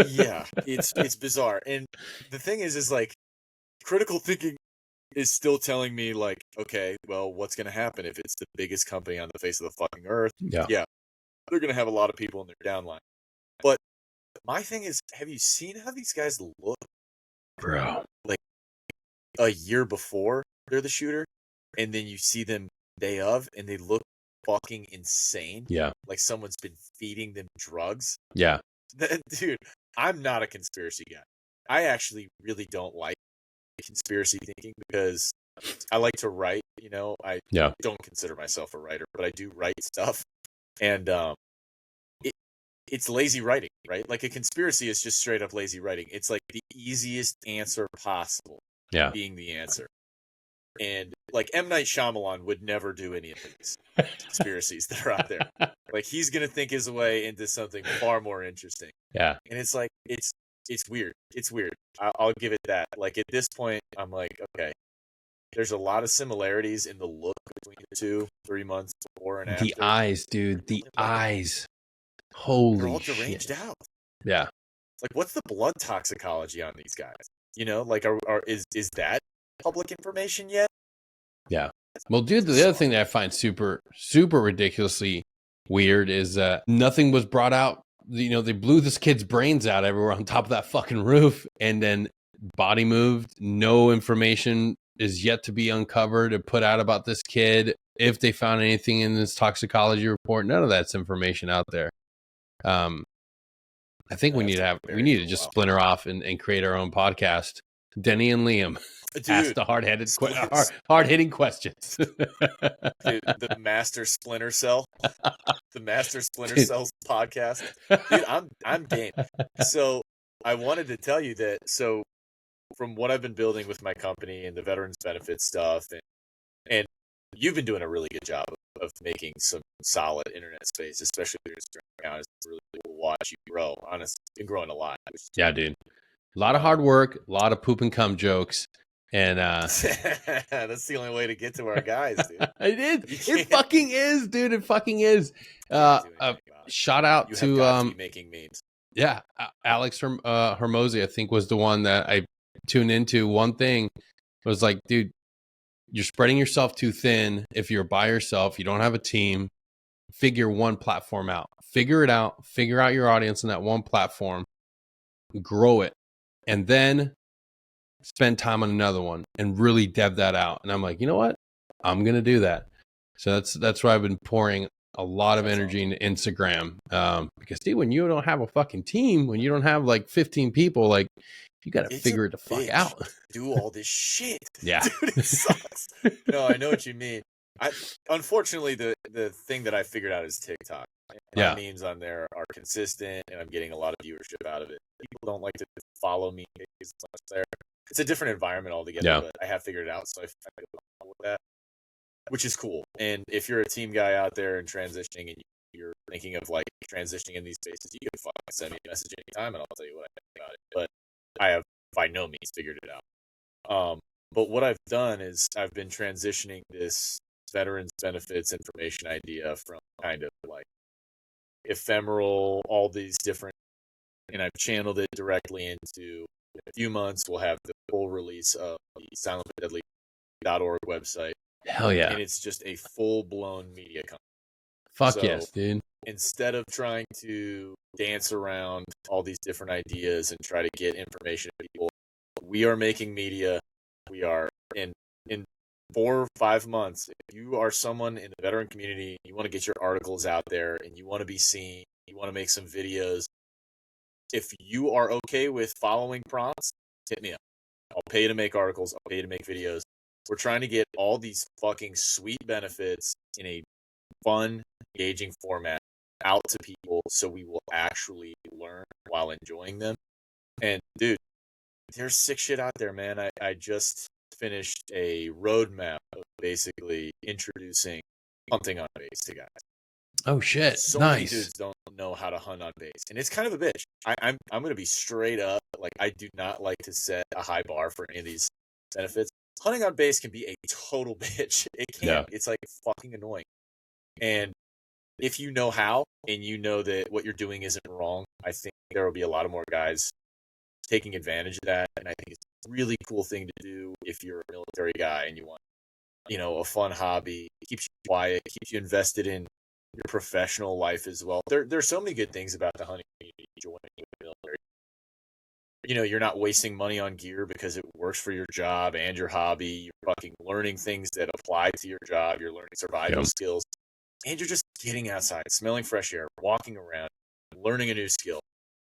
Yeah, it's bizarre. And the thing is like, critical thinking is still telling me like, okay, well, what's going to happen if it's the biggest company on the face of the fucking earth? Yeah, they're going to have a lot of people in their downline. But my thing is, have you seen how these guys look, bro? Like a year before they're the shooter, and then you see them day of, and they look fucking insane. Yeah. Like someone's been feeding them drugs. Yeah. Dude, I'm not a conspiracy guy. I actually really don't like conspiracy thinking because I like to write, I don't consider myself a writer, but I do write stuff. And it's lazy writing, right? Like a conspiracy is just straight up lazy writing. It's like the easiest answer possible being the answer. And like M. Night Shyamalan would never do any of these conspiracies that are out there. Like he's going to think his way into something far more interesting. Yeah. And it's like, it's weird. It's weird. I'll give it that. Like at this point, I'm like, okay, there's a lot of similarities in the look between the two, 3 months before and after. The eyes, dude. The eyes. Holy They're all shit. deranged out. Yeah. Like, what's the blood toxicology on these guys? Like, is that public information yet? Yeah. Well, dude, the other thing that I find super, super ridiculously weird is nothing was brought out. They blew this kid's brains out everywhere on top of that fucking roof, and then body moved. No information is yet to be uncovered or put out about this kid. If they found anything in this toxicology report, none of that's information out there. I think we need to just splinter off and create our own podcast. Denny and Liam ask the hard-hitting questions. Dude, the Master Splinter Cell, the Master Splinter Cells podcast. Dude, I'm game. So I wanted to tell you that. So from what I've been building with my company and the veterans benefits stuff, and you've been doing a really good job of making some solid internet space, especially your Instagram account. It's really cool to watch you grow. Honestly, you've been growing a lot. Yeah, dude. A lot of hard work, a lot of poop and cum jokes. And that's the only way to get to our guys, dude. It fucking is, dude. It fucking is. Shout out to making memes. Yeah, Alex Hermosi, I think, was the one that I tuned into. One thing was like, dude, you're spreading yourself too thin. If you're by yourself, you don't have a team, figure one platform out. Figure it out. Figure out your audience on that one platform. Grow it. And then spend time on another one and really dev that out. And I'm like, you know what? I'm going to do that. So that's why I've been pouring a lot of energy into Instagram. Because, dude, when you don't have a fucking team, when you don't have like 15 people, like, you got to figure it the fuck out. Do all this shit. Yeah. Dude, it sucks. No, I know what you mean. Unfortunately, the thing that I figured out is TikTok. My memes on there are consistent, and I'm getting a lot of viewership out of it. People don't like to follow me. It's a different environment altogether, but I have figured it out, so I feel with that, which is cool. And if you're a team guy out there and transitioning, and you're thinking of like transitioning in these spaces, you can fucking send me a message anytime, and I'll tell you what I think about it. But I have by no means figured it out. But what I've done is I've been transitioning this veterans benefits information idea from kind of like ephemeral, all these different, and I've channeled it directly into, in a few months, we'll have the full release of the silentbutdeadly.org website. Hell yeah. And it's just a full-blown media company. Fuck yes, dude. Instead of trying to dance around all these different ideas and try to get information to people, we are making media. We are in 4 or 5 months. If you are someone in the veteran community, you want to get your articles out there and you want to be seen, you want to make some videos. If you are okay with following prompts, hit me up. I'll pay you to make articles. I'll pay you to make videos. We're trying to get all these fucking sweet benefits in a fun, engaging format out to people so we will actually learn while enjoying them. And dude, there's sick shit out there, man. I just finished a roadmap of basically introducing hunting on base to guys. Oh shit! So nice. many dudes don't know how to hunt on base, and it's kind of a bitch. I'm gonna be straight up. Like, I do not like to set a high bar for any of these benefits. Hunting on base can be a total bitch. It can. Yeah. It's like fucking annoying. And if you know how, and you know that what you're doing isn't wrong, I think there will be a lot of more guys taking advantage of that. And I think it's a really cool thing to do if you're a military guy and you want, a fun hobby. It keeps you quiet, keeps you invested in your professional life as well. There's so many good things about the hunting community joining the military. You know, you're not wasting money on gear because it works for your job and your hobby. You're fucking learning things that apply to your job. You're learning survival skills. And you're just getting outside, smelling fresh air, walking around, learning a new skill.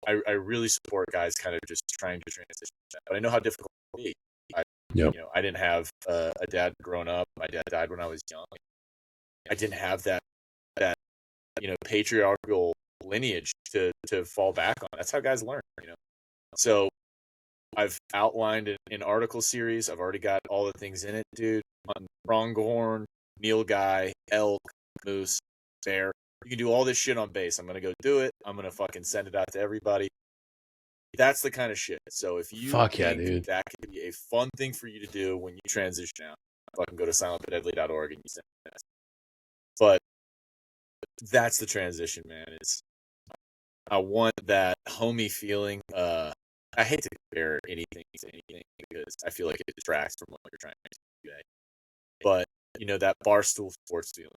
I really support guys kind of just trying to transition. But I know how difficult it can be. You know, I didn't have a dad growing up. My dad died when I was young. I didn't have that you know, patriarchal lineage to fall back on. That's how guys learn, you know. So I've outlined an article series. I've already got all the things in it, dude. On pronghorn, nilgai, elk, moose, bear. You can do all this shit on base. I'm going to go do it. I'm going to fucking send it out to everybody. That's the kind of shit. So if you think that could be a fun thing for you to do when you transition out, fucking go to silentbutdeadly.org and you send it. But that's the transition, man. I want that homie feeling. I hate to compare anything to anything because I feel like it distracts from what you're trying to do. But, you know, that barstool sports feeling.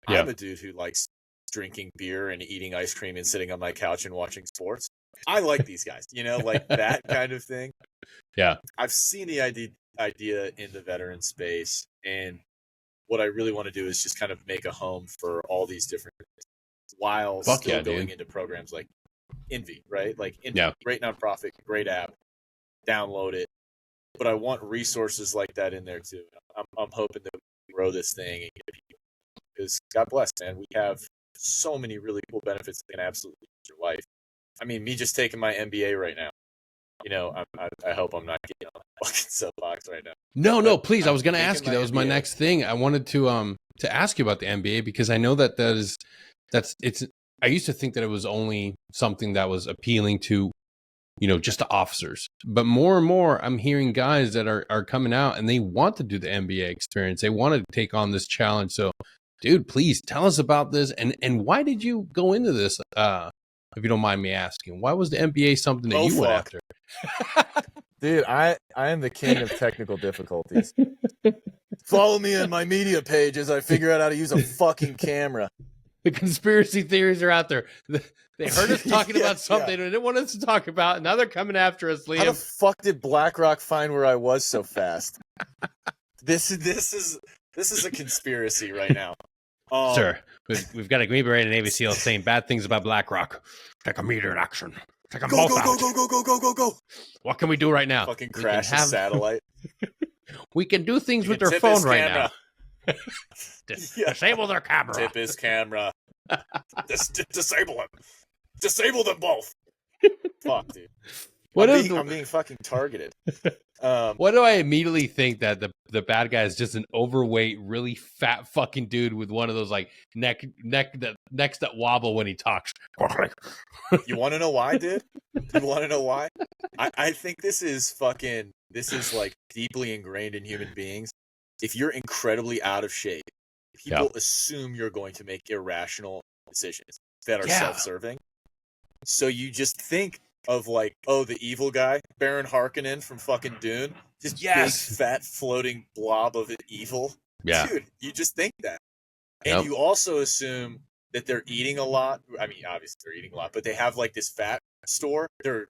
I'm a dude who likes drinking beer and eating ice cream and sitting on my couch and watching sports. I like these guys, you know, like that kind of thing. Yeah. I've seen the idea in the veteran space, and what I really want to do is just kind of make a home for all these different things while still going into programs like Envy, right? Like Envy, great nonprofit, great app, download it. But I want resources like that in there too. I'm hoping that we grow this thing and get people, because God bless, man, we have so many really cool benefits that can absolutely change your life. I mean, me just taking my MBA right now, you know, I hope I'm not getting on that fucking soapbox right now. No, please. I was going to ask you. That was my next thing. I wanted to ask you about the MBA, because I know that I used to think that it was only something that was appealing to, you know, just to officers. But more and more, I'm hearing guys that are coming out and they want to do the MBA experience. They want to take on this challenge. So, dude, please tell us about this. And why did you go into this? If you don't mind me asking, why was the MBA something that you went after? Dude, I am the king of technical difficulties. Follow me on my media page as I figure out how to use a fucking camera. The conspiracy theories are out there. They heard us talking about something they didn't want us to talk about, and now they're coming after us, Liam. How the fuck did BlackRock find where I was so fast? This is a conspiracy right now. Sir, we've got a Green Beret and Navy SEAL saying bad things about BlackRock. Take immediate action. Take them both out. Go. What can we do right now? Fucking crash a satellite. We can do things with their phone right now. Disable their camera. Tip his camera. Disable him. Disable them both. Fuck, dude. I'm being fucking targeted. What do I immediately think that the bad guy is just an overweight, really fat fucking dude with one of those like necks that wobble when he talks? You want to know why, dude? You want to know why? I think this is like deeply ingrained in human beings. If you're incredibly out of shape, people assume you're going to make irrational decisions that are self-serving. So you just think of like, oh, the evil guy, Baron Harkonnen from fucking Dune, just big fat floating blob of evil. Yeah, dude, you just think that, and you also assume that they're eating a lot. I mean, obviously they're eating a lot, but they have like this fat store. They're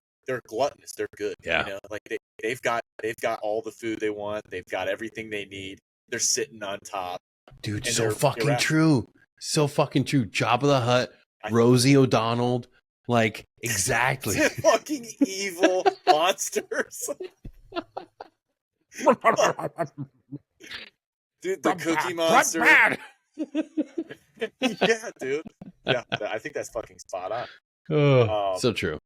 gluttonous. They're good. Yeah, you know, like they've got all the food they want. They've got everything they need. They're sitting on top. Dude, so fucking true. So fucking true. Jabba the Hutt, Rosie O'Donnell. Like, exactly. Fucking evil monsters. Dude, the Cookie Monster. Yeah, dude. Yeah, I think that's fucking spot on. So true.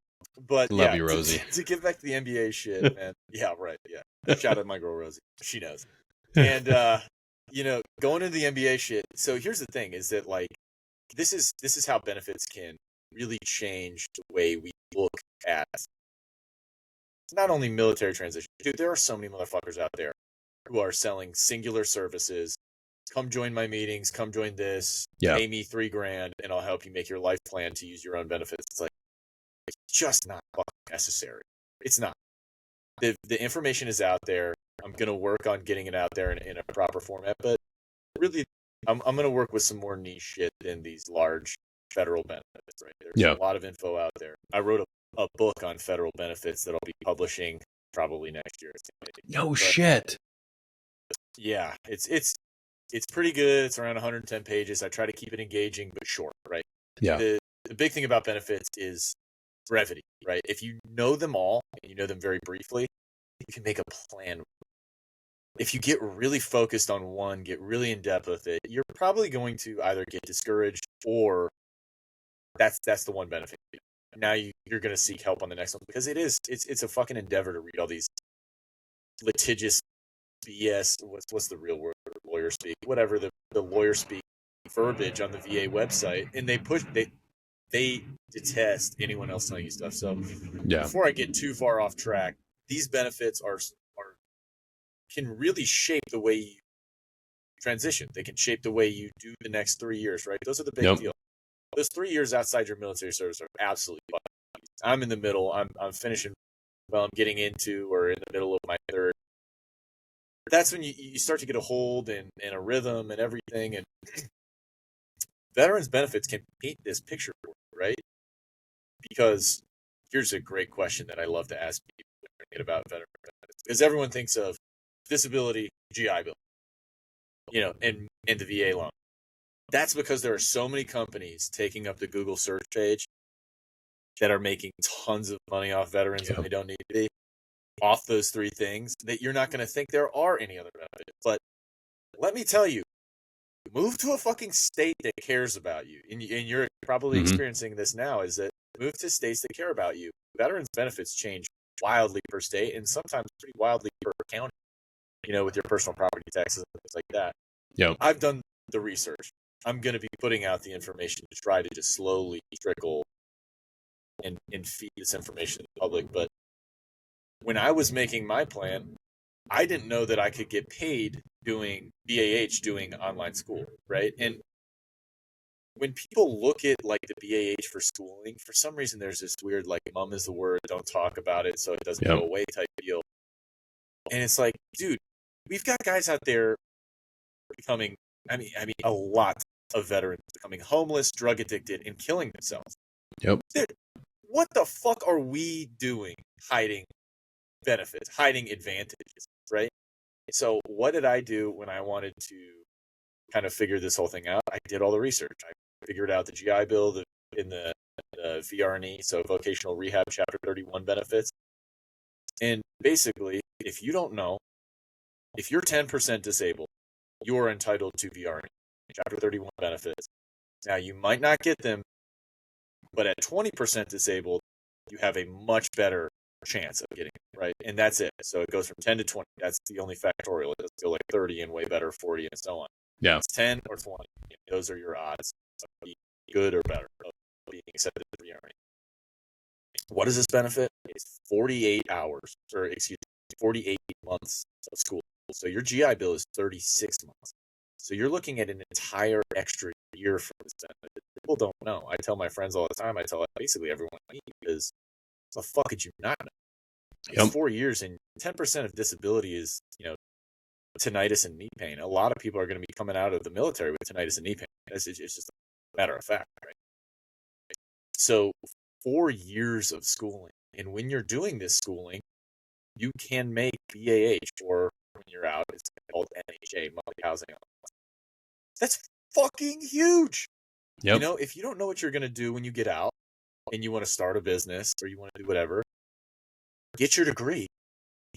But love you, Rosie. To get back to the NBA shit, man. Yeah, right. Yeah. Shout out my girl Rosie. She knows. And you know, going into the NBA shit. So here's the thing: is that like this is how benefits can really change the way we look at not only military transition. Dude, there are so many motherfuckers out there who are selling singular services. Come join my meetings. Come join this. Pay me $3,000 and I'll help you make your life plan to use your own benefits. It's like, it's just not fucking necessary. It's not. The information is out there. I'm going to work on getting it out there in a proper format, but really I'm going to work with some more niche shit than these large federal benefits, right? There's a lot of info out there. I wrote a a book on federal benefits that I'll be publishing probably next year. No shit. Yeah, it's pretty good. It's around 110 pages. I try to keep it engaging but short, right? Yeah. The big thing about benefits is brevity, right? If you know them all and you know them very briefly, you can make a plan. If you get really focused on one, get really in depth with it, you're probably going to either get discouraged or that's the one benefit. Now you're going to seek help on the next one because it's a fucking endeavor to read all these litigious BS. What's the real word? Lawyer speak, whatever the lawyer speak verbiage on the VA website, and they detest anyone else telling you stuff. So before I get too far off track, these benefits are can really shape the way you transition. They can shape the way you do the next 3 years, right? Those are the big deal. Those 3 years outside your military service are absolutely fun. I'm in the middle. I'm finishing. Well, I'm getting into or in the middle of my third. That's when you start to get a hold and a rhythm and everything. And veterans benefits can paint this picture for you, right? Because here's a great question that I love to ask people about veteran benefits. Because everyone thinks of disability, GI Bill, and the VA loan. That's because there are so many companies taking up the Google search page that are making tons of money off veterans when they don't need to be, off those three things, that you're not going to think there are any other benefits. But let me tell you, move to a fucking state that cares about you. And you're probably experiencing this now, is that move to states that care about you. Veterans benefits change wildly per state and sometimes pretty wildly per county, with your personal property taxes and things like that. Yeah. I've done the research. I'm going to be putting out the information to try to just slowly trickle and feed this information to the public. But when I was making my plan, I didn't know that I could get paid doing BAH, doing online school, right? And when people look at like the BAH for schooling, for some reason there's this weird like mum is the word, don't talk about it so it doesn't go away type deal. And it's like, dude, we've got guys out there becoming, I mean, a lot of veterans becoming homeless, drug addicted, and killing themselves. Yep. Dude, what the fuck are we doing hiding benefits, hiding advantages, right? So what did I do when I wanted to kind of figure this whole thing out? I did all the research. I figured out the GI Bill in the VRNE, so Vocational Rehab Chapter 31 benefits. And basically, if you don't know, if you're 10% disabled, you're entitled to VRNE, Chapter 31 benefits. Now, you might not get them, but at 20% disabled, you have a much better chance of getting it, right? And that's it. So it goes from 10 to 20. That's the only factorial. It doesn't go like 30 and way better, 40 and so on. Yeah. It's 10 or 20. Those are your odds of being good or better, of being accepted for VRNE. What is this benefit? It's 48 hours, or 48 months of school. So your GI Bill is 36 months. So you're looking at an entire extra year from this benefit. People don't know. I tell my friends all the time. I tell basically everyone because the fuck could you not know? It's 4 years, and 10% of disability is, tinnitus and knee pain. A lot of people are going to be coming out of the military with tinnitus and knee pain. It's just a matter of fact, right? So 4 years of schooling, and when you're doing this schooling, you can make BAH, or when you're out, it's called NHA, monthly housing. That's fucking huge. Yep. If you don't know what you're going to do when you get out and you want to start a business or you want to do whatever, get your degree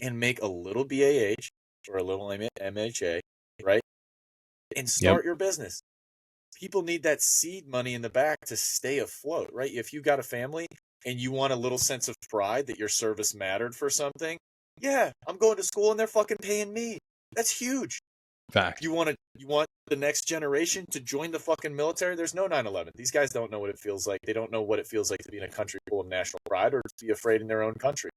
and make a little BAH or a little MHA, right? And start your business. People need that seed money in the back to stay afloat, right? If you got a family and you want a little sense of pride that your service mattered for something, yeah, I'm going to school and they're fucking paying me. That's huge. Fact. You want the next generation to join the fucking military? There's no 9/11. These guys don't know what it feels like. They don't know what it feels like to be in a country full of national pride or to be afraid in their own country.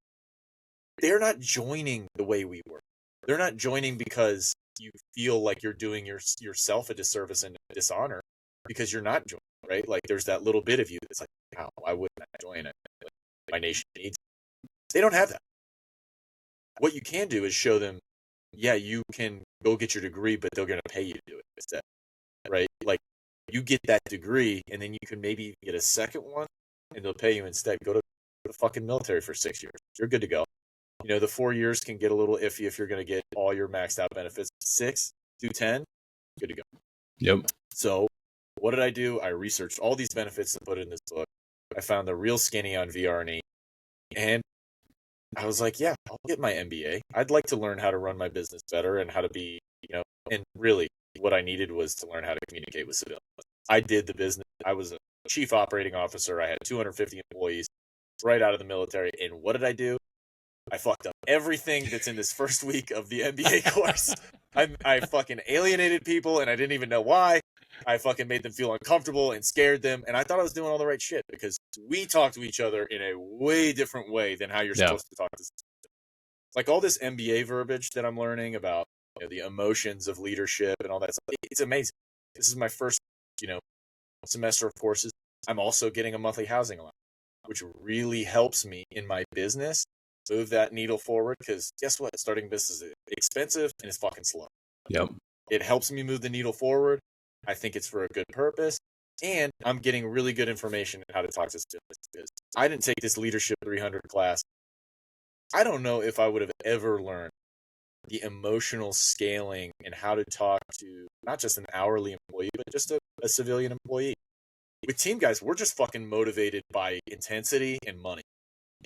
They're not joining the way we were. They're not joining because you feel like you're doing yourself a disservice and a dishonor, because you're not joining, right? Like there's that little bit of you that's like, wow, why wouldn't I join it? My nation needs it. They don't have that. What you can do is show them, yeah, you can go get your degree, but they're going to pay you to do it instead, right? Like you get that degree and then you can maybe get a second one and they'll pay you instead. Go to the fucking military for 6 years. You're good to go. You know, the 4 years can get a little iffy if you're going to get all your maxed out benefits. 6 to 10, good to go. Yep. So what did I do? I researched all these benefits and put it in this book. I found the real skinny on VR&E, and I was like, yeah, I'll get my MBA. I'd like to learn how to run my business better and how to be, you know, and really what I needed was to learn how to communicate with civilians. I did the business. I was a chief operating officer. I had 250 employees right out of the military. And what did I do? I fucked up everything that's in this first week of the MBA course. I fucking alienated people and I didn't even know why. I fucking made them feel uncomfortable and scared them. And I thought I was doing all the right shit because we talk to each other in a way different way than how you're supposed to talk to. Like all this MBA verbiage that I'm learning about, you know, the emotions of leadership and all that stuff. It's amazing. This is my first, you know, semester of courses. I'm also getting a monthly housing allowance, which really helps me in my business move that needle forward. Because guess what? Starting business is expensive and it's fucking slow. Yep. It helps me move the needle forward. I think it's for a good purpose. And I'm getting really good information on how to talk to students. I didn't take this Leadership 300 class. I don't know if I would have ever learned the emotional scaling and how to talk to not just an hourly employee, but just a civilian employee. With team guys, we're just fucking motivated by intensity and money.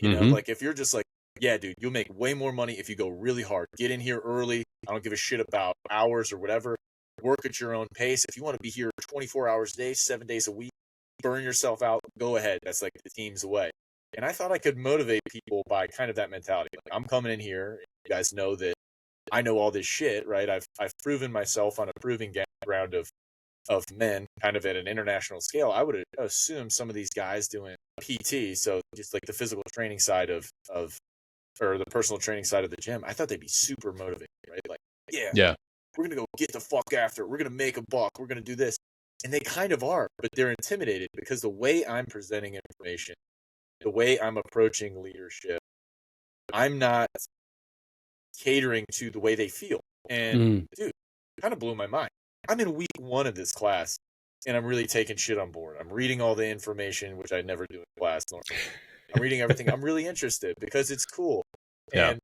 You know, like if you're just like, yeah, dude, you'll make way more money if you go really hard. Get in here early. I don't give a shit about hours or whatever. Work at your own pace. If you want to be here 24 hours a day, 7 days a week, burn yourself out, go ahead. That's like the team's way. And I thought I could motivate people by kind of that mentality. Like, I'm coming in here. You guys know that I know all this shit, right? I've proven myself on a proving ground of men kind of at an international scale. I would assume some of these guys doing PT, so just like the physical training side of or the personal training side of the gym, I thought they'd be super motivated, right? Like, yeah, we're going to go get the fuck after it. We're going to make a buck. We're going to do this. And they kind of are, but they're intimidated because the way I'm presenting information, the way I'm approaching leadership, I'm not catering to the way they feel. And dude, kind of blew my mind. I'm in week 1 of this class and I'm really taking shit on board. I'm reading all the information, which I never do in class normally. I'm reading everything. I'm really interested because it's cool. And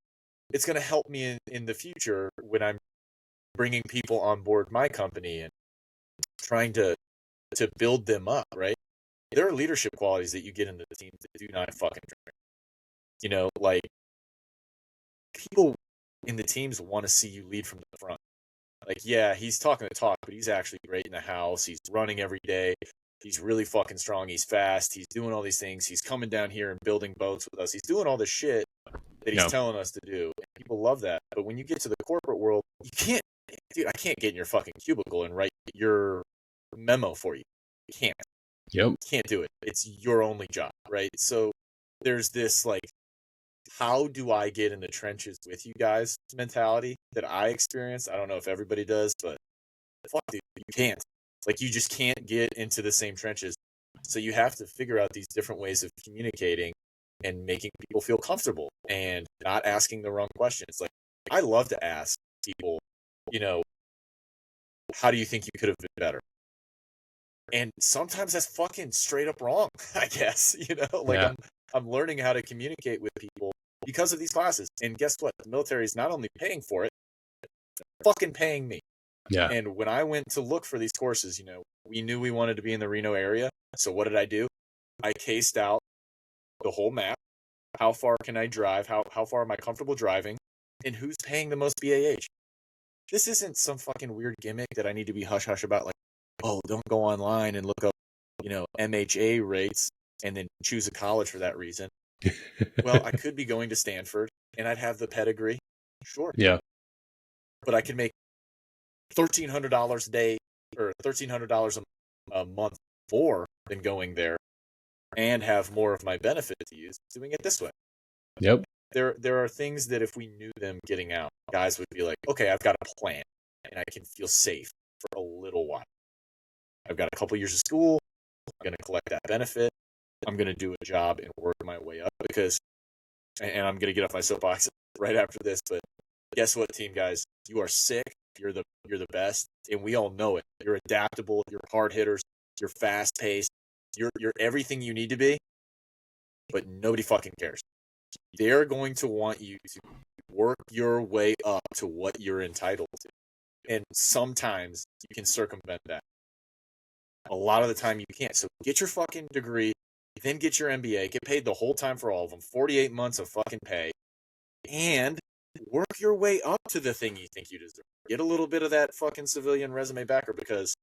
it's going to help me in the future when I'm bringing people on board my company and trying to build them up, right? There are leadership qualities that you get into the team that do not fucking train. You know, like people in the teams want to see you lead from the front. Like, yeah, he's talking the talk, but he's actually great in the house. He's running every day. He's really fucking strong. He's fast. He's doing all these things. He's coming down here and building boats with us. He's doing all this shit that he's telling us to do. And people love that. But when you get to the corporate world, you can't, dude, I can't get in your fucking cubicle and write your memo for you. You can't. Yep. You can't do it. It's your only job, right? So there's this like, how do I get in the trenches with you guys mentality that I experience? I don't know if everybody does, but fuck, dude, you can't. Like, you just can't get into the same trenches. So you have to figure out these different ways of communicating and making people feel comfortable and not asking the wrong questions. Like, I love to ask people, you know, how do you think you could have been better? And sometimes that's fucking straight up wrong, I guess, you know, like I'm learning how to communicate with people because of these classes. And guess what? The military is not only paying for it, they're fucking paying me. Yeah. And when I went to look for these courses, you know, we knew we wanted to be in the Reno area. So what did I do? I cased out the whole map. How far can I drive? How far am I comfortable driving? And who's paying the most BAH? This isn't some fucking weird gimmick that I need to be hush-hush about. Like, oh, don't go online and look up, you know, MHA rates and then choose a college for that reason. Well, I could be going to Stanford and I'd have the pedigree. Sure. Yeah. But I could make $1,300 a day or $1,300 a month more than going there and have more of my benefit to use doing it this way. Yep. There are things that if we knew them getting out, guys would be like, okay, I've got a plan and I can feel safe for a little while. I've got a couple years of school. I'm going to collect that benefit. I'm going to do a job and work my way up because, and I'm going to get off my soapbox right after this, but guess what, team guys? You are sick. You're the best, and we all know it. You're adaptable. You're hard hitters. You're fast paced. You're everything you need to be. but nobody fucking cares. They're going to want you to work your way up to what you're entitled to. And sometimes you can circumvent that. A lot of the time you can't. So get your fucking degree, then get your MBA, get paid the whole time for all of them, 48 months of fucking pay, and work your way up to the thing you think you deserve. Get a little bit of that fucking civilian resume backer, because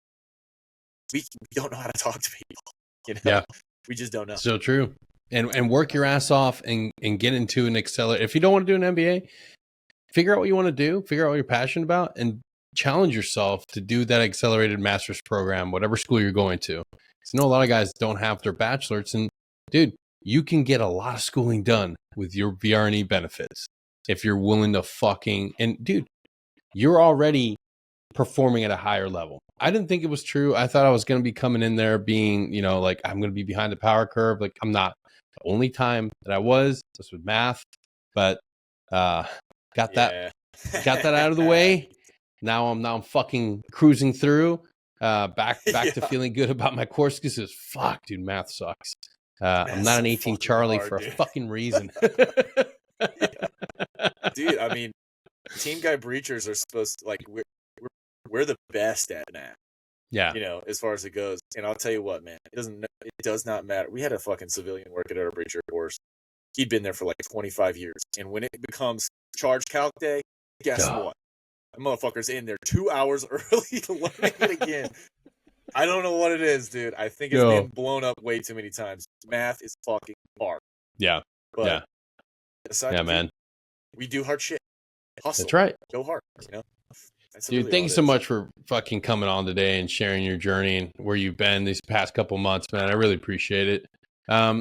we don't know how to talk to people. You know? Yeah. We just don't know. So true. And work your ass off and get into an accelerator. If you don't want to do an MBA, figure out what you want to do, figure out what you're passionate about, and challenge yourself to do that accelerated master's program, whatever school you're going to. Because I know a lot of guys don't have their bachelor's, and dude, you can get a lot of schooling done with your VR&E benefits if you're willing to fucking, and dude, you're already performing at a higher level. I didn't think it was true. I thought I was going to be coming in there being, you know, like I'm going to be behind the power curve. Like I'm not. The only time that I was with math, but got that out of the way. Now I'm fucking cruising through, back to feeling good about my course because fuck, dude, math sucks. I'm not an 18 Charlie hard, for a fucking reason. Dude, I mean, Team Guy Breachers are supposed to, like, we're the best at math. Yeah. You know, as far as it goes. And I'll tell you what, man, it does not matter. We had a fucking civilian working at our breacher course. He'd been there for like 25 years. And when it becomes charge calc day, guess what? The motherfucker's in there 2 hours early to learn it again. I don't know what it is, dude. I think it's been blown up way too many times. Math is fucking hard. Yeah. But man. We do hard shit. Hustle. That's right. Go hard, you know? Dude, really thank you so much for fucking coming on today and sharing your journey and where you've been these past couple months, man. I really appreciate it.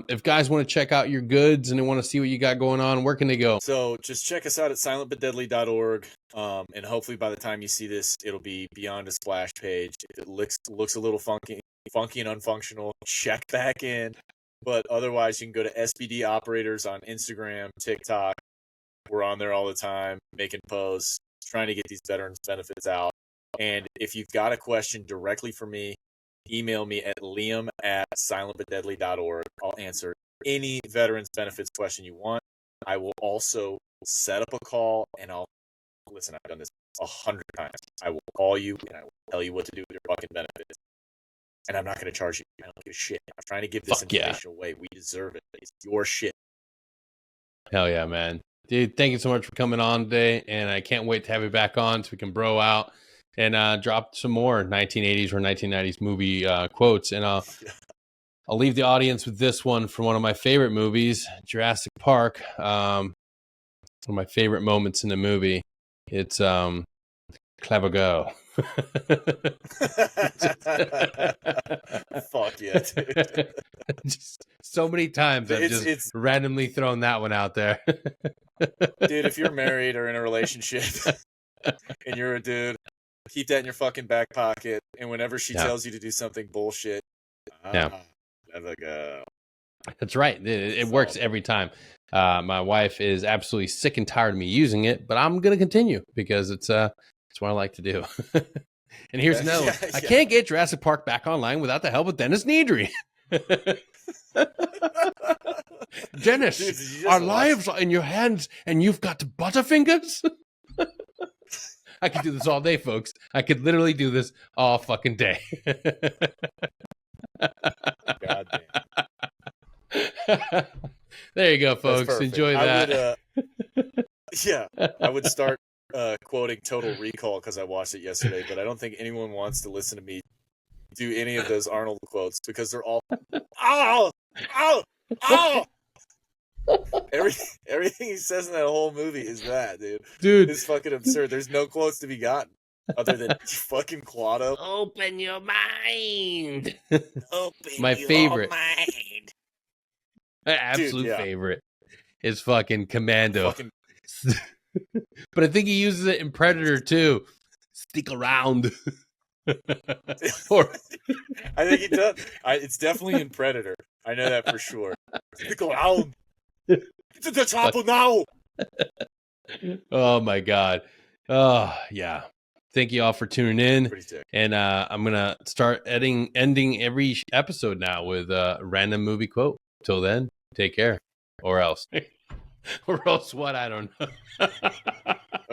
If guys want to check out your goods and they want to see what you got going on, where can they go? So just check us out at silentbutdeadly.org. And hopefully by the time you see this, it'll be beyond a splash page. If it looks a little funky and unfunctional, check back in. But otherwise, you can go to SBD Operators on Instagram, TikTok. We're on there all the time, making posts, trying to get these veterans benefits out. And if you've got a question directly for me, email me at liam@silentbutdeadly.org. I'll answer any veterans benefits question you want. I will also set up a call, and I've done this 100 times. I will call you and I will tell you what to do with your fucking benefits. And I'm not going to charge you. I don't give a shit. I'm trying to give this information away. We deserve it. It's your shit. Hell yeah, man. Dude, thank you so much for coming on today, and I can't wait to have you back on so we can bro out and drop some more 1980s or 1990s movie quotes. And I'll leave the audience with this one from one of my favorite movies, Jurassic Park. One of my favorite moments in the movie. It's Clever Girl. Fuck yeah, dude. Just so many times I've just randomly thrown that one out there. Dude, if you're married or in a relationship and you're a dude, keep that in your fucking back pocket. And whenever she tells you to do something bullshit, Clever Girl. That's right. It works every time. My wife is absolutely sick and tired of me using it, but I'm going to continue because it's what I like to do. And here's another one. I can't get Jurassic Park back online without the help of Dennis Nedry. Dennis, dude, our lives are in your hands and you've got Butterfingers? I could do this all day, folks. I could literally do this all fucking day. God damn. There you go, folks. Enjoy that. I would start quoting Total Recall because I watched it yesterday, but I don't think anyone wants to listen to me do any of those Arnold quotes because they're all ow. Everything he says in that whole movie is that, dude. It's fucking absurd. There's no quotes to be gotten other than fucking Quado. Open your mind. My favorite. Mind. My absolute favorite is fucking Commando. But I think he uses it in Predator too. Stick around. I think he does. It's definitely in Predator. I know that for sure. Stick around. To the chopper now. Oh my god. Oh yeah. Thank you all for tuning in. And I'm gonna start ending every episode now with a random movie quote. Till then, Take care. Or else. Or else what? I don't know.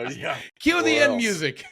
Yeah. Cue the end else. music.